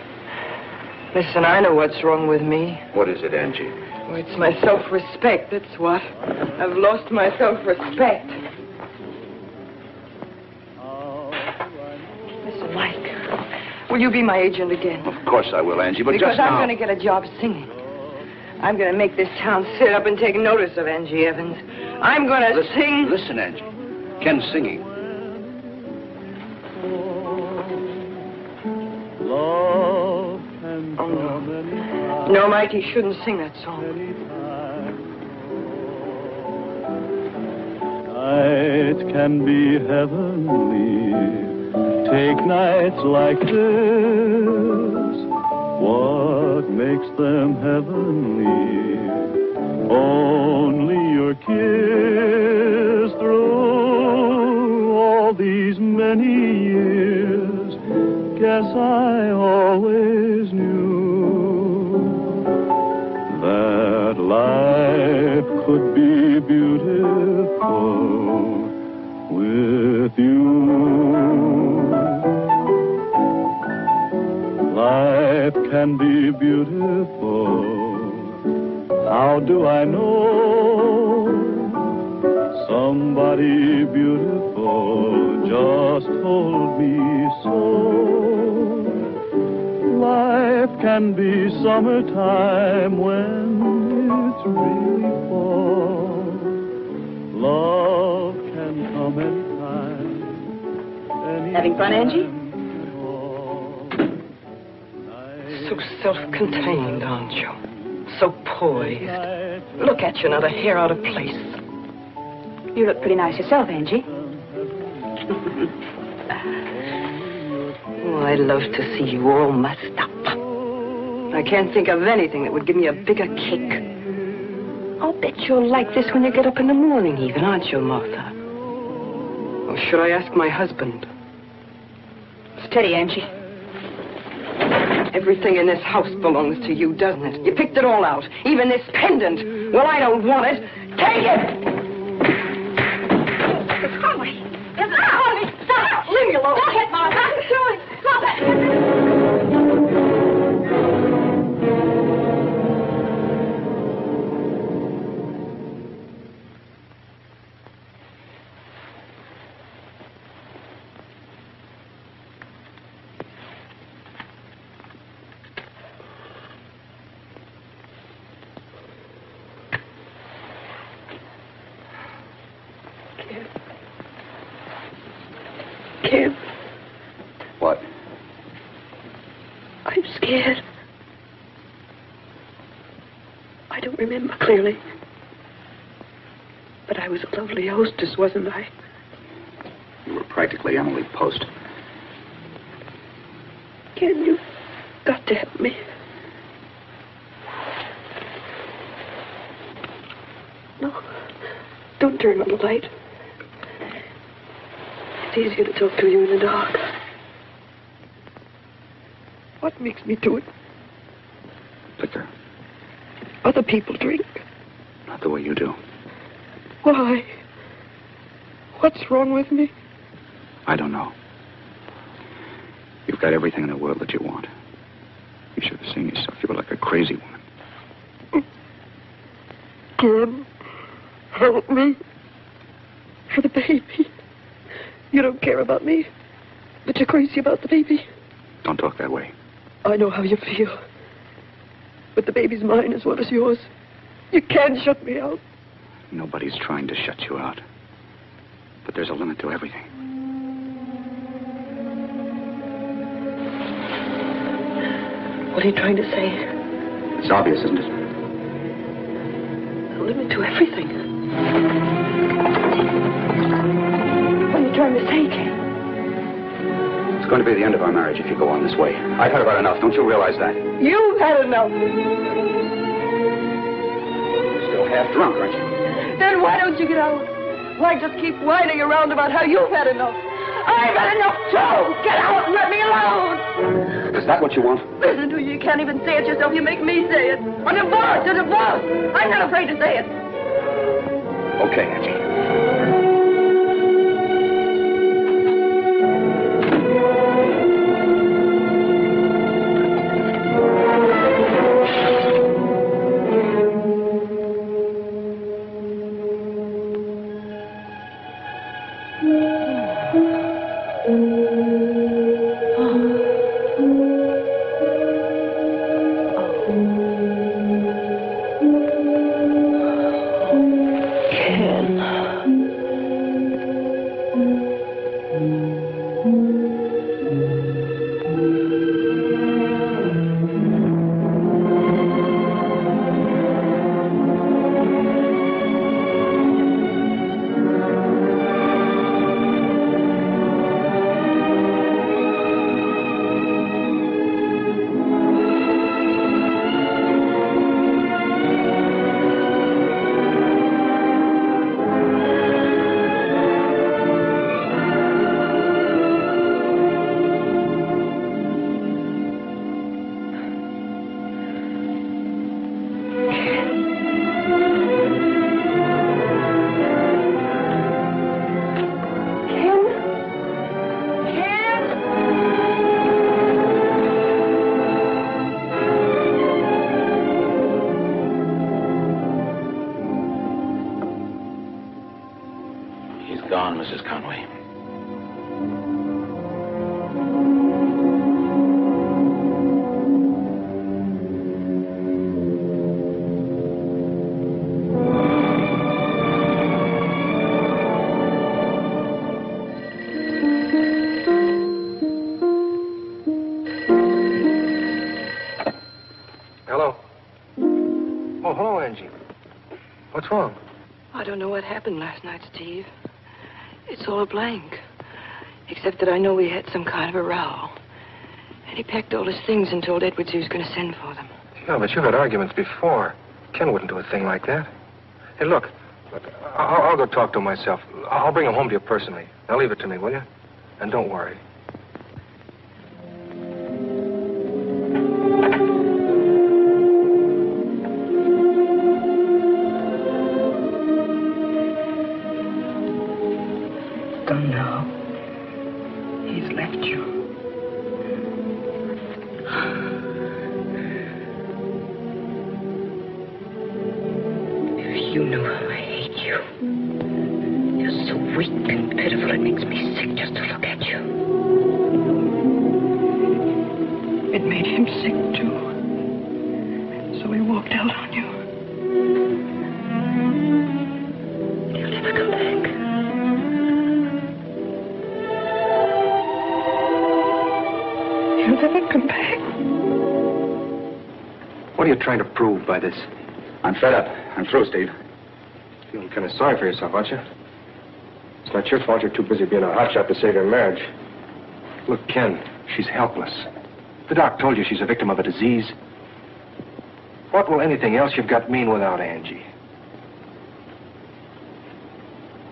Listen, I know what's wrong with me. What is it, Angie? Oh, it's my self-respect, that's what. I've lost my self-respect. Listen, Mike, will you be my agent again? Of course I will, Angie, but because just now... I'm going to get a job singing. I'm going to make this town sit up and take notice of Angie Evans. I'm going to sing... Listen, Angie. Ken's singing. Love and No, Mike, he shouldn't sing that song. Nights can be heavenly. Take nights like this. What makes them heavenly? Only your kiss through all these many years. Guess I always knew that life could be beautiful with you. Life can be beautiful. How do I know? Somebody beautiful just told me so. Life can be summertime when it's really fall. Love can come anytime. Having fun, Angie? So self-contained, aren't you? So poised. Look at you, not a hair out of place. You look pretty nice yourself, Angie. Oh, I love to see you all messed up. I can't think of anything that would give me a bigger kick. I'll bet you're like this when you get up in the morning even, aren't you, Martha? Or should I ask my husband? Steady, Angie. Everything in this house belongs to you, doesn't it? You picked it all out. Even this pendant. Well, I don't want it. Take it! It's Conway. It's Conway. Stop. Leave me alone. Go ahead, Martha. Stop it. Ken, What? I'm scared. I don't remember clearly. But I was a lovely hostess, wasn't I? You were practically Emily Post. Ken, you've got to help me. No, don't turn on the light. It's easier to talk to you in the dark. What makes me do it? Liquor. Other people drink. Not the way you do. Why? What's wrong with me? I don't know. You've got everything in the world that you want. You should have seen yourself. You were like a crazy woman. Ken, help me. For the baby. You don't care about me, but you're crazy about the baby. Don't talk that way. I know how you feel. But the baby's mine as well as yours. You can't shut me out. Nobody's trying to shut you out. But there's a limit to everything. What are you trying to say? It's obvious, isn't it? A limit to everything. What are you trying to say, Ken? It's going to be the end of our marriage if you go on this way. I've had about enough. Don't you realize that? You've had enough. You're still half drunk, aren't you? Then why don't you get out? Why just keep whining around about how you've had enough? I've had enough too! Get out and let me alone! Is that what you want? Listen to you. You can't even say it yourself. You make me say it. A divorce! A divorce! I'm not afraid to say it. Okay, Angie. hello, Angie. What's wrong? I don't know what happened last night, Steve. It's all a blank. Except that I know we had some kind of a row. And he packed all his things and told Edwards he was going to send for them. Yeah, but you've had arguments before. Ken wouldn't do a thing like that. Hey, look, I'll go talk to him myself. I'll bring him home to you personally. Now leave it to me, will you? And don't worry. Gone now. He's left you. If you knew how I hate you. You're so weak and pitiful, it makes me sick just to look at you. It made him sick, too. So he walked out on you. He'll never come back. He'll never come back. What are you trying to prove by this? I'm fed up. I'm through, Steve. Feeling kind of sorry for yourself, aren't you? It's not your fault you're too busy being a hotshot to save your marriage. Look, Ken, she's helpless. The doc told you she's a victim of a disease. What will anything else you've got mean without Angie?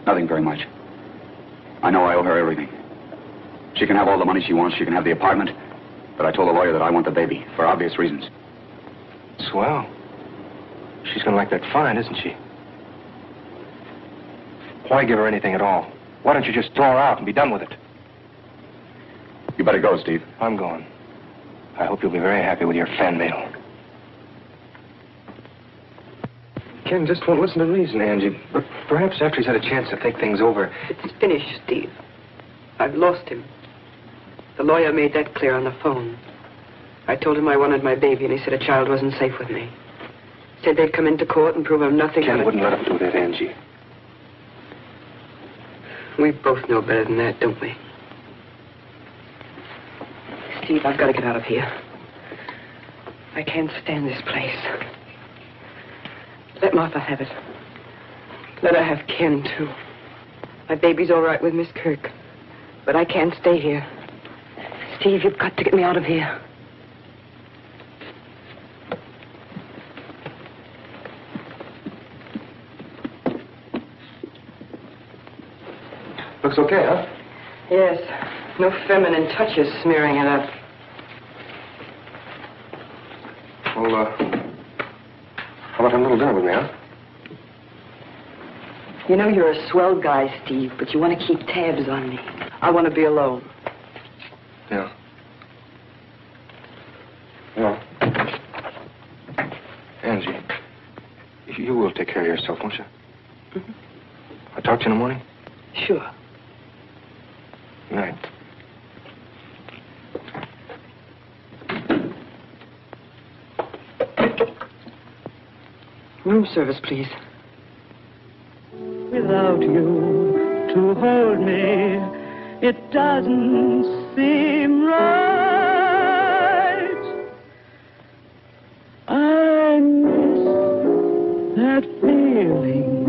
Nothing very much. I know I owe her everything. She can have all the money she wants. She can have the apartment. But I told the lawyer that I want the baby, for obvious reasons. Swell. She's going to like that fine, isn't she? Why give her anything at all? Why don't you just throw her out and be done with it? You better go, Steve. I'm going. I hope you'll be very happy with your fan mail. Ken just won't listen to reason, Angie. But perhaps after he's had a chance to think things over... It's finished, Steve. I've lost him. The lawyer made that clear on the phone. I told him I wanted my baby, and he said a child wasn't safe with me. Said they'd come into court and prove I'm nothing. Ken wouldn't let him do that, Angie. We both know better than that, don't we? Steve, I've got to get out of here. I can't stand this place. Let Martha have it. Let her have Ken, too. My baby's all right with Miss Kirk. But I can't stay here. Steve, you've got to get me out of here. Looks okay, huh? Yes. No feminine touches smearing it up. Well, how about a little dinner with me, huh? You know you're a swell guy, Steve, but you want to keep tabs on me. I want to be alone. Yeah. Well, Angie, you will take care of yourself, won't you? Mm-hmm. I'll talk to you in the morning? Sure. Good night. Room service, please. Without you to hold me, it doesn't seem right. I miss that feeling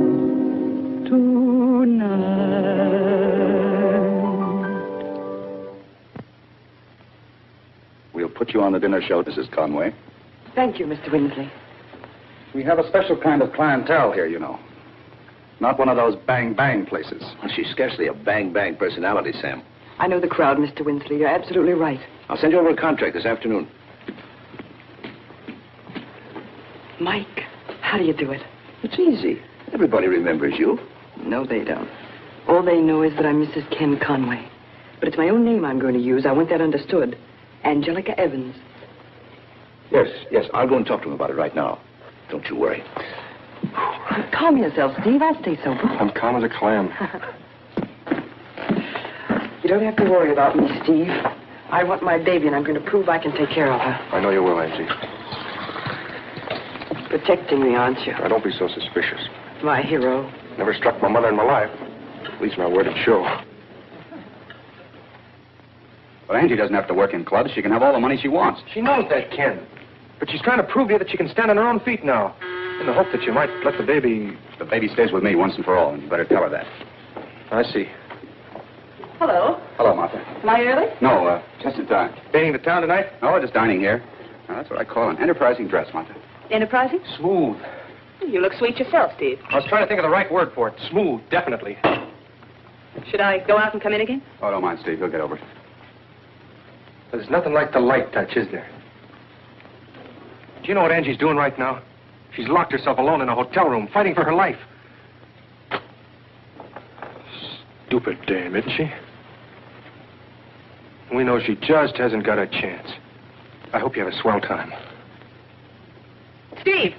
tonight. We'll put you on the dinner show, Mrs. Conway. Thank you, Mr. Winsley. We have a special kind of clientele here, you know. Not one of those bang-bang places. Well, she's scarcely a bang-bang personality, Sam. I know the crowd, Mr. Winsley. You're absolutely right. I'll send you over a contract this afternoon. Mike, how do you do it? It's easy. Everybody remembers you. No, they don't. All they know is that I'm Mrs. Ken Conway. But it's my own name I'm going to use. I want that understood. Angelica Evans. Yes, I'll go and talk to him about it right now. Don't you worry. Calm yourself, Steve. I'll stay sober. I'm calm as a clam. You don't have to worry about me, Steve. I want my baby, and I'm going to prove I can take care of her. I know you will, Angie. Protecting me, aren't you? Now, don't be so suspicious. My hero. Never struck my mother in my life. At least my word would show. Well, Angie doesn't have to work in clubs. She can have all the money she wants. She knows that, Ken. But she's trying to prove to you that she can stand on her own feet now. In the hope that you might let the baby... The baby stays with me once and for all, and you better tell her that. I see. Hello. Hello, Martha. Am I early? No, just in time. Staying to town tonight? No, just dining here. Now, that's what I call an enterprising dress, Martha. Enterprising? Smooth. You look sweet yourself, Steve. I was trying to think of the right word for it. Smooth, definitely. Should I go out and come in again? Oh, don't mind, Steve. He'll get over it. There's nothing like the light touch, is there? Do you know what Angie's doing right now? She's locked herself alone in a hotel room, fighting for her life. Stupid dame, isn't she? We know she just hasn't got a chance. I hope you have a swell time. Steve!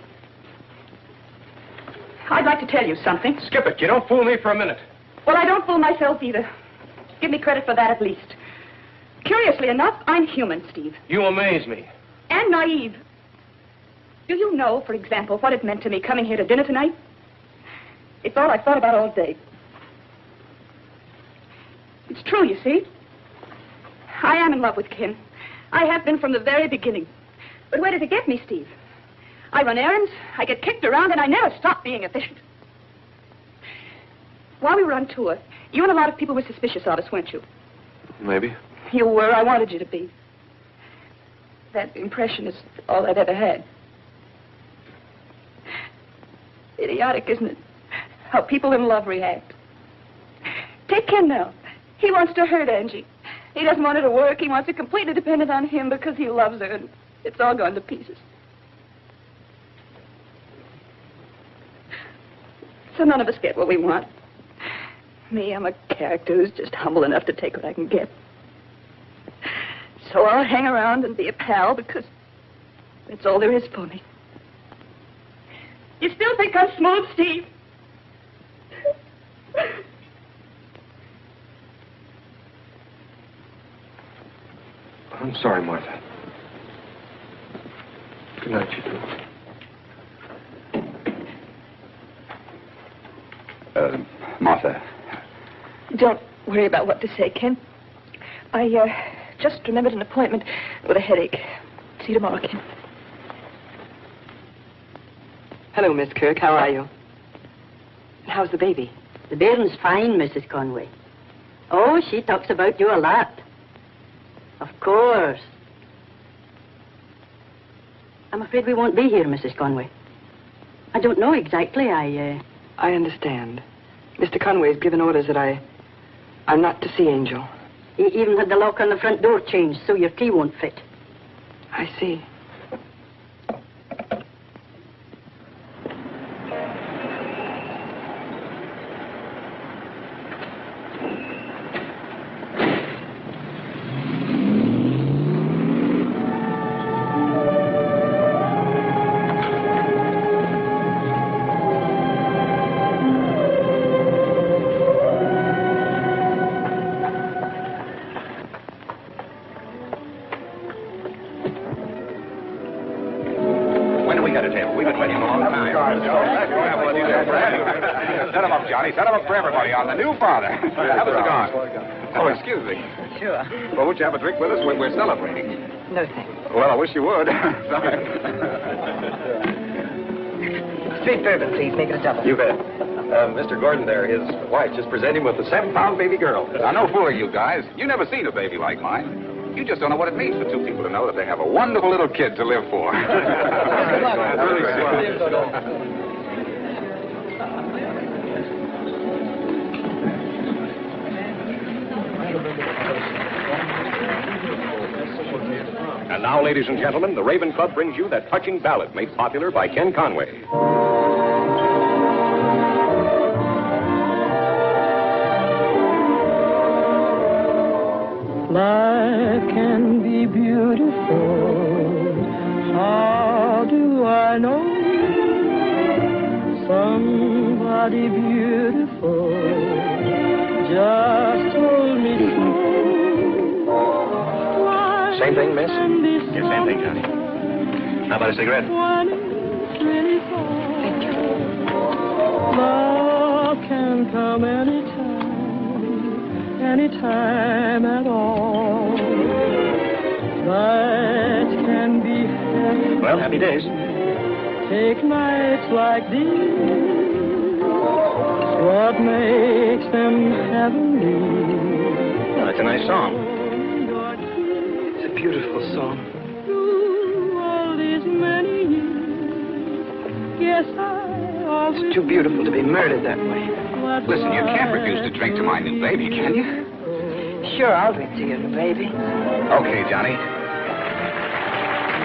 I'd like to tell you something. Skip it. You don't fool me for a minute. Well, I don't fool myself either. Give me credit for that at least. Curiously enough, I'm human, Steve. You amaze me. And naive. Do you know, for example, what it meant to me coming here to dinner tonight? It's all I thought about all day. It's true, you see. I am in love with Ken. I have been from the very beginning. But where does it get me, Steve? I run errands, I get kicked around, and I never stop being efficient. While we were on tour, you and a lot of people were suspicious of us, weren't you? Maybe. You were. I wanted you to be. That impression is all I've ever had. Idiotic, isn't it? How people in love react. Take Ken now. He wants to hurt Angie. He doesn't want her to work. He wants her completely dependent on him because he loves her, and it's all gone to pieces. So none of us get what we want. Me, I'm a character who's just humble enough to take what I can get. So I'll hang around and be a pal because that's all there is for me. You still think I'm smooth, Steve? I'm sorry, Martha. Good night, you two. Martha. Don't worry about what to say, Ken. I just remembered an appointment with a headache. See you tomorrow, Ken. Hello, Miss Kirk. How are you? And how's the baby? The bairn's fine, Mrs. Conway. Oh, she talks about you a lot. Of course. I'm afraid we won't be here, Mrs. Conway. I don't know exactly. I understand. Mr. Conway's given orders that I'm not to see Angel. He even had the lock on the front door changed so your key won't fit. I see. Set him up, Johnny. Set him up for everybody on the new father. Have a cigar. Oh, excuse me. Sure. Well, won't you have a drink with us when we're celebrating? No, thanks. Well, I wish you would. Sorry. Straight bourbon, please. Make it a double. You bet. Mr. Gordon there, his wife just presented him with a 7-pound baby girl. Now, no fooling you guys. You never seen a baby like mine. You just don't know what it means for two people to know that they have a wonderful little kid to live for. And now, ladies and gentlemen, the Raven Club brings you that touching ballad made popular by Ken Conway. Life can be beautiful. How do I know? Somebody beautiful just told me so. Same thing, miss? Yeah, same thing, Johnny. How about a cigarette? Thank you. Love can come anytime at all. That can be happy. Well, happy days. take nights like these. What makes them heavenly? Well, that's a nice song. It's a beautiful song. All these many years, yes, It's too beautiful to be murdered that way. Listen, you can't refuse to drink to my new baby, can you? Sure, I'll drink to your new baby. Okay, Johnny.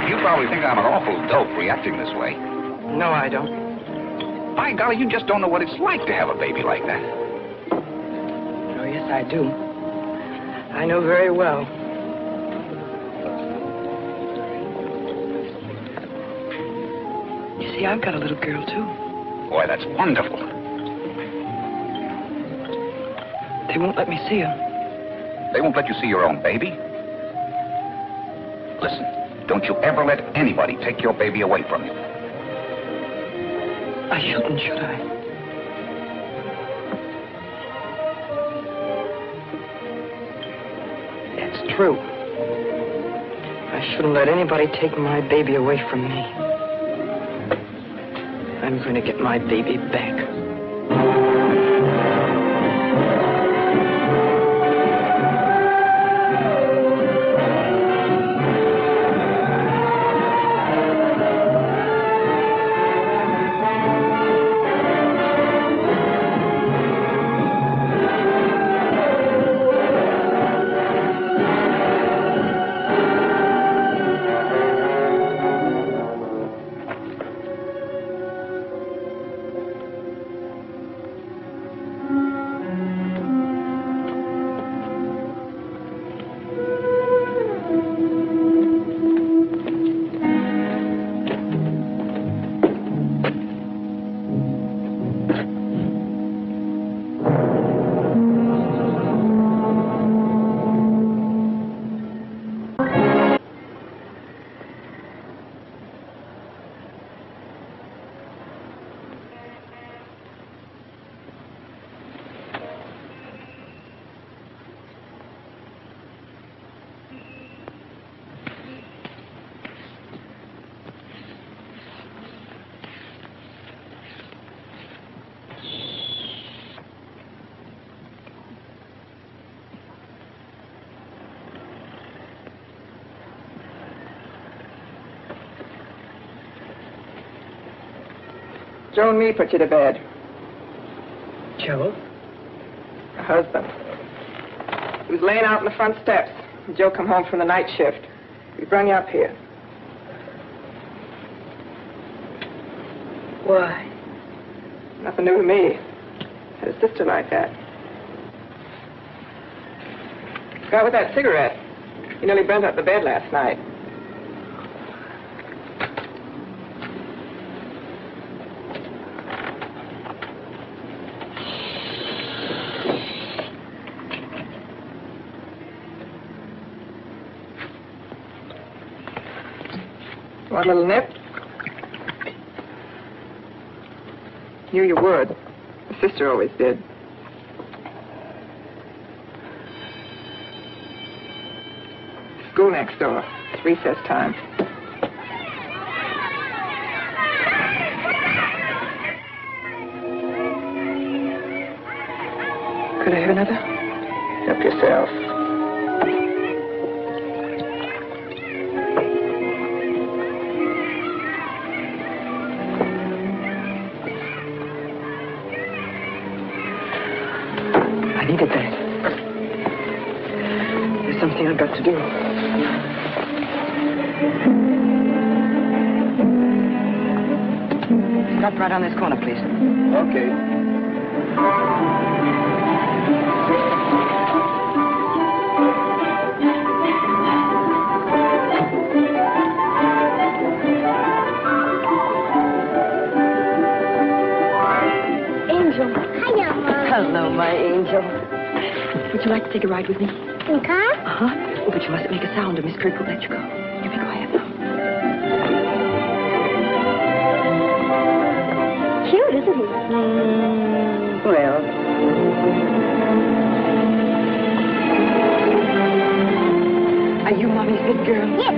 You probably think I'm an awful dope reacting this way. No, I don't. By golly, you just don't know what it's like to have a baby like that. Oh, yes, I do. I know very well. You see, I've got a little girl, too. Boy, that's wonderful. They won't let me see her. They won't let you see your own baby? Listen, don't you ever let anybody take your baby away from you. I shouldn't, should I? It's true. I shouldn't let anybody take my baby away from me. I'm going to get my baby back. Joe and me put you to bed. Joe? Her husband. He was laying out on the front steps. Joe come home from the night shift. We brung you up here. Why? Nothing new to me. Had a sister like that. Got with that cigarette. You nearly burnt up the bed last night. Want a little nip? Knew you would. The sister always did. School next door. It's recess time. Could I have another? Help yourself. I needed that. There's something I've got to do. Stop right on this corner, please. Okay. Angel. Hiya, Mom. Hello, my angel. Would you like to take a ride with me? In the car? Uh-huh. Oh, but you mustn't make a sound or Miss Kirk will let you go. You be quiet now. Cute, isn't he? Well. Are you Mommy's good girl? Yes.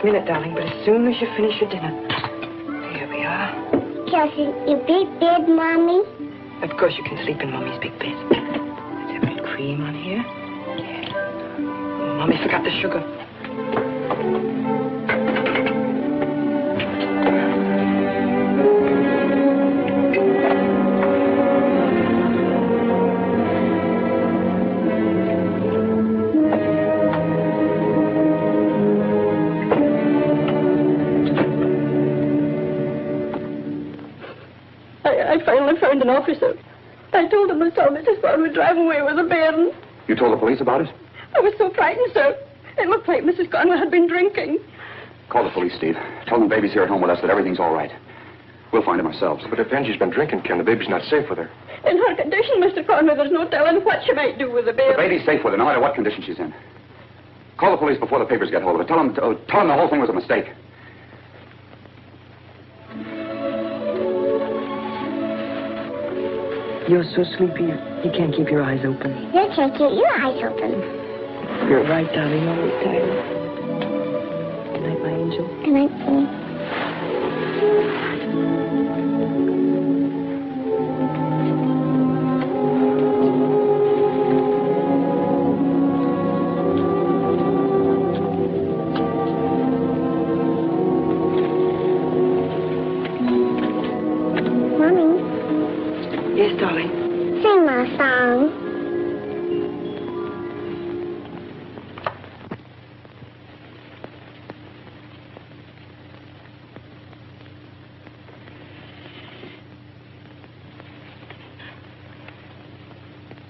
last minute, darling, but as soon as you finish your dinner. Here we are. Chelsea, your big bed, Mommy? Of course you can sleep in Mommy's big bed. Let's have a little cream on here. Yeah. Mommy forgot the sugar. I finally found an officer. I told him I saw Mrs. Conway drive away with a bairn. You told the police about it? I was so frightened, sir. It looked like Mrs. Conway had been drinking. Call the police, Steve. Tell them the baby's here at home with us, that everything's all right. We'll find him ourselves. But if Angie's been drinking, Ken, the baby's not safe with her. In her condition, Mr. Conway, there's no telling what she might do with the baby. The baby's safe with her, no matter what condition she's in. Call the police before the papers get hold of it. Tell them the whole thing was a mistake. You're so sleepy, you can't keep your eyes open. You can't keep your eyes open. You're right, darling. Always tired. Good night, my angel. Good night, Mommy. Yes, darling. Sing my song.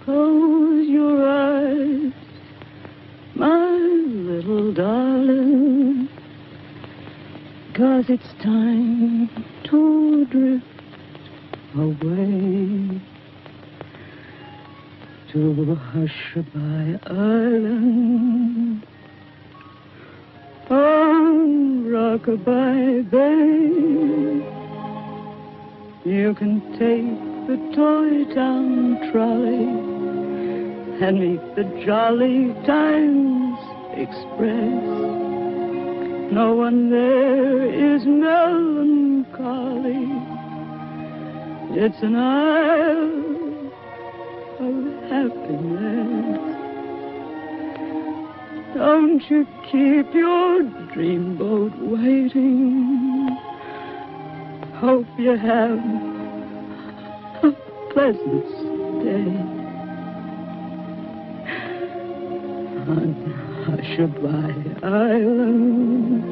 Close your eyes, my little darling, 'cause it's time to drift away to Hushabye Island on Rockabye Bay. You can take the Toy Town trolley and meet the Jolly Times Express. No one there is melancholy. It's an isle of happiness. Don't you keep your dreamboat waiting. Hope you have a pleasant stay on Hushabye Island.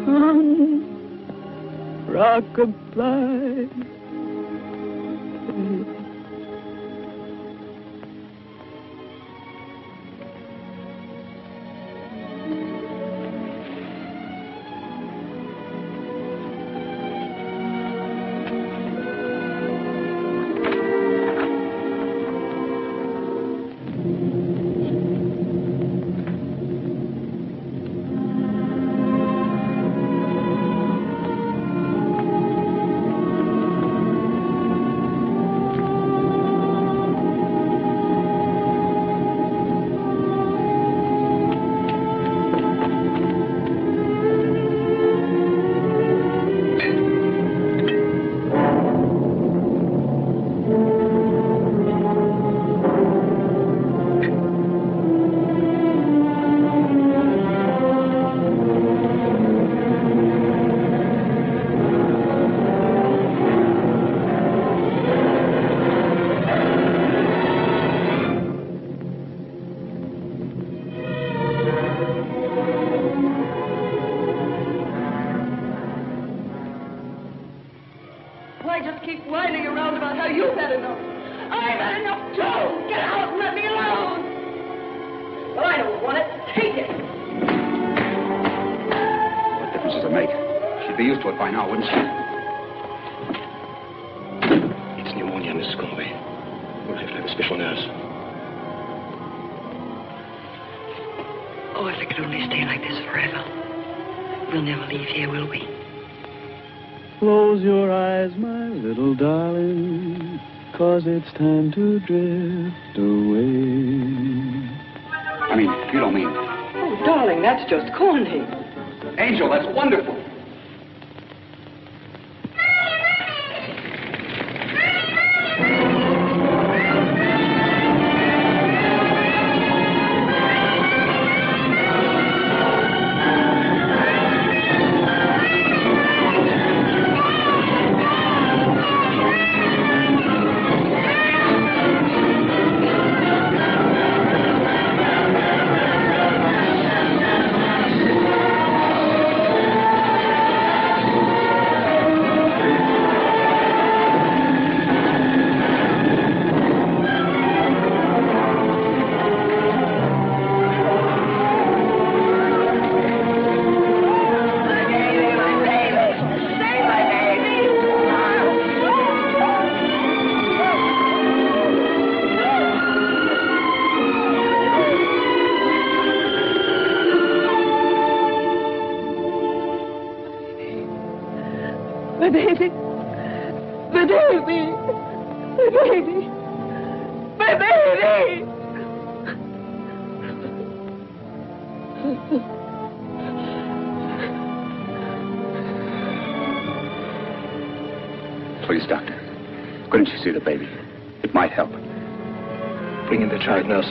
On Rockabye. Why just keep whining around about how you've had enough? I've had enough too! Get out and let me alone! Well, I don't want it. Take it! What difference does it make? She'd be used to it by now, wouldn't she? It's pneumonia, Miss Conway. We'll have to have a special nurse. Oh, if it could only stay like this forever. We'll never leave here, will we? Close your eyes, my little darling, 'cause it's time to drift away. I mean, you don't mean... Oh, Darling, that's just corny. Angel, that's wonderful. My baby. My baby. My baby. My baby. Please, Doctor. Couldn't you see the baby? It might help. Bring in the child nurse.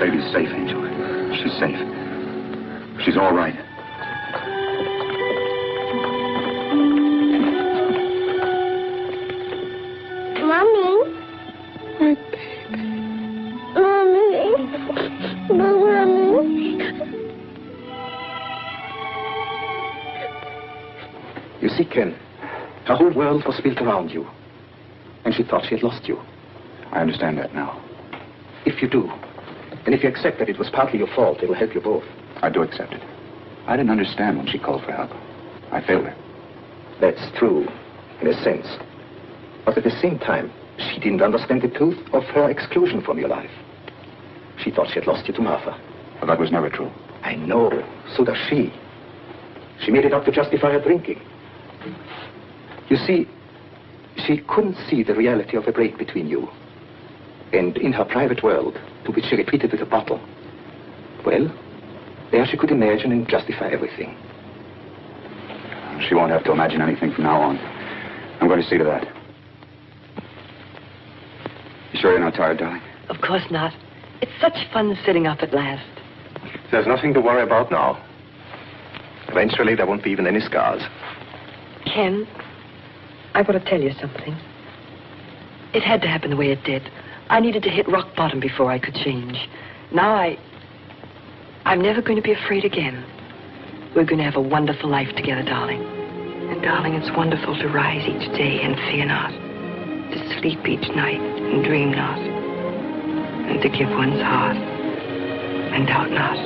Baby's safe, Angel. She's safe. She's all right. Mommy. My baby. Mommy. Mommy. You see, Ken, her whole world was built around you. And she thought she had lost you. I understand that now. If you do, and if you accept that it was partly your fault, it will help you both. I do accept it. I didn't understand when she called for help. I failed her. That's true, in a sense. But at the same time, she didn't understand the truth of her exclusion from your life. She thought she had lost you to Martha. But that was never true. I know. So does she. She made it up to justify her drinking. You see, she couldn't see the reality of a break between you. And in her private world, to which she retreated with a bottle, well, there she could imagine and justify everything. She won't have to imagine anything from now on. I'm going to see to that. You sure you're not tired, darling? Of course not. It's such fun sitting up at last. There's nothing to worry about now. Eventually, there won't be even any scars. Ken, I want to tell you something. It had to happen the way it did. I needed to hit rock bottom before I could change. Now I'm never going to be afraid again. We're going to have a wonderful life together, darling. And, darling, it's wonderful to rise each day and fear not, to sleep each night and dream not, and to give one's heart and doubt not.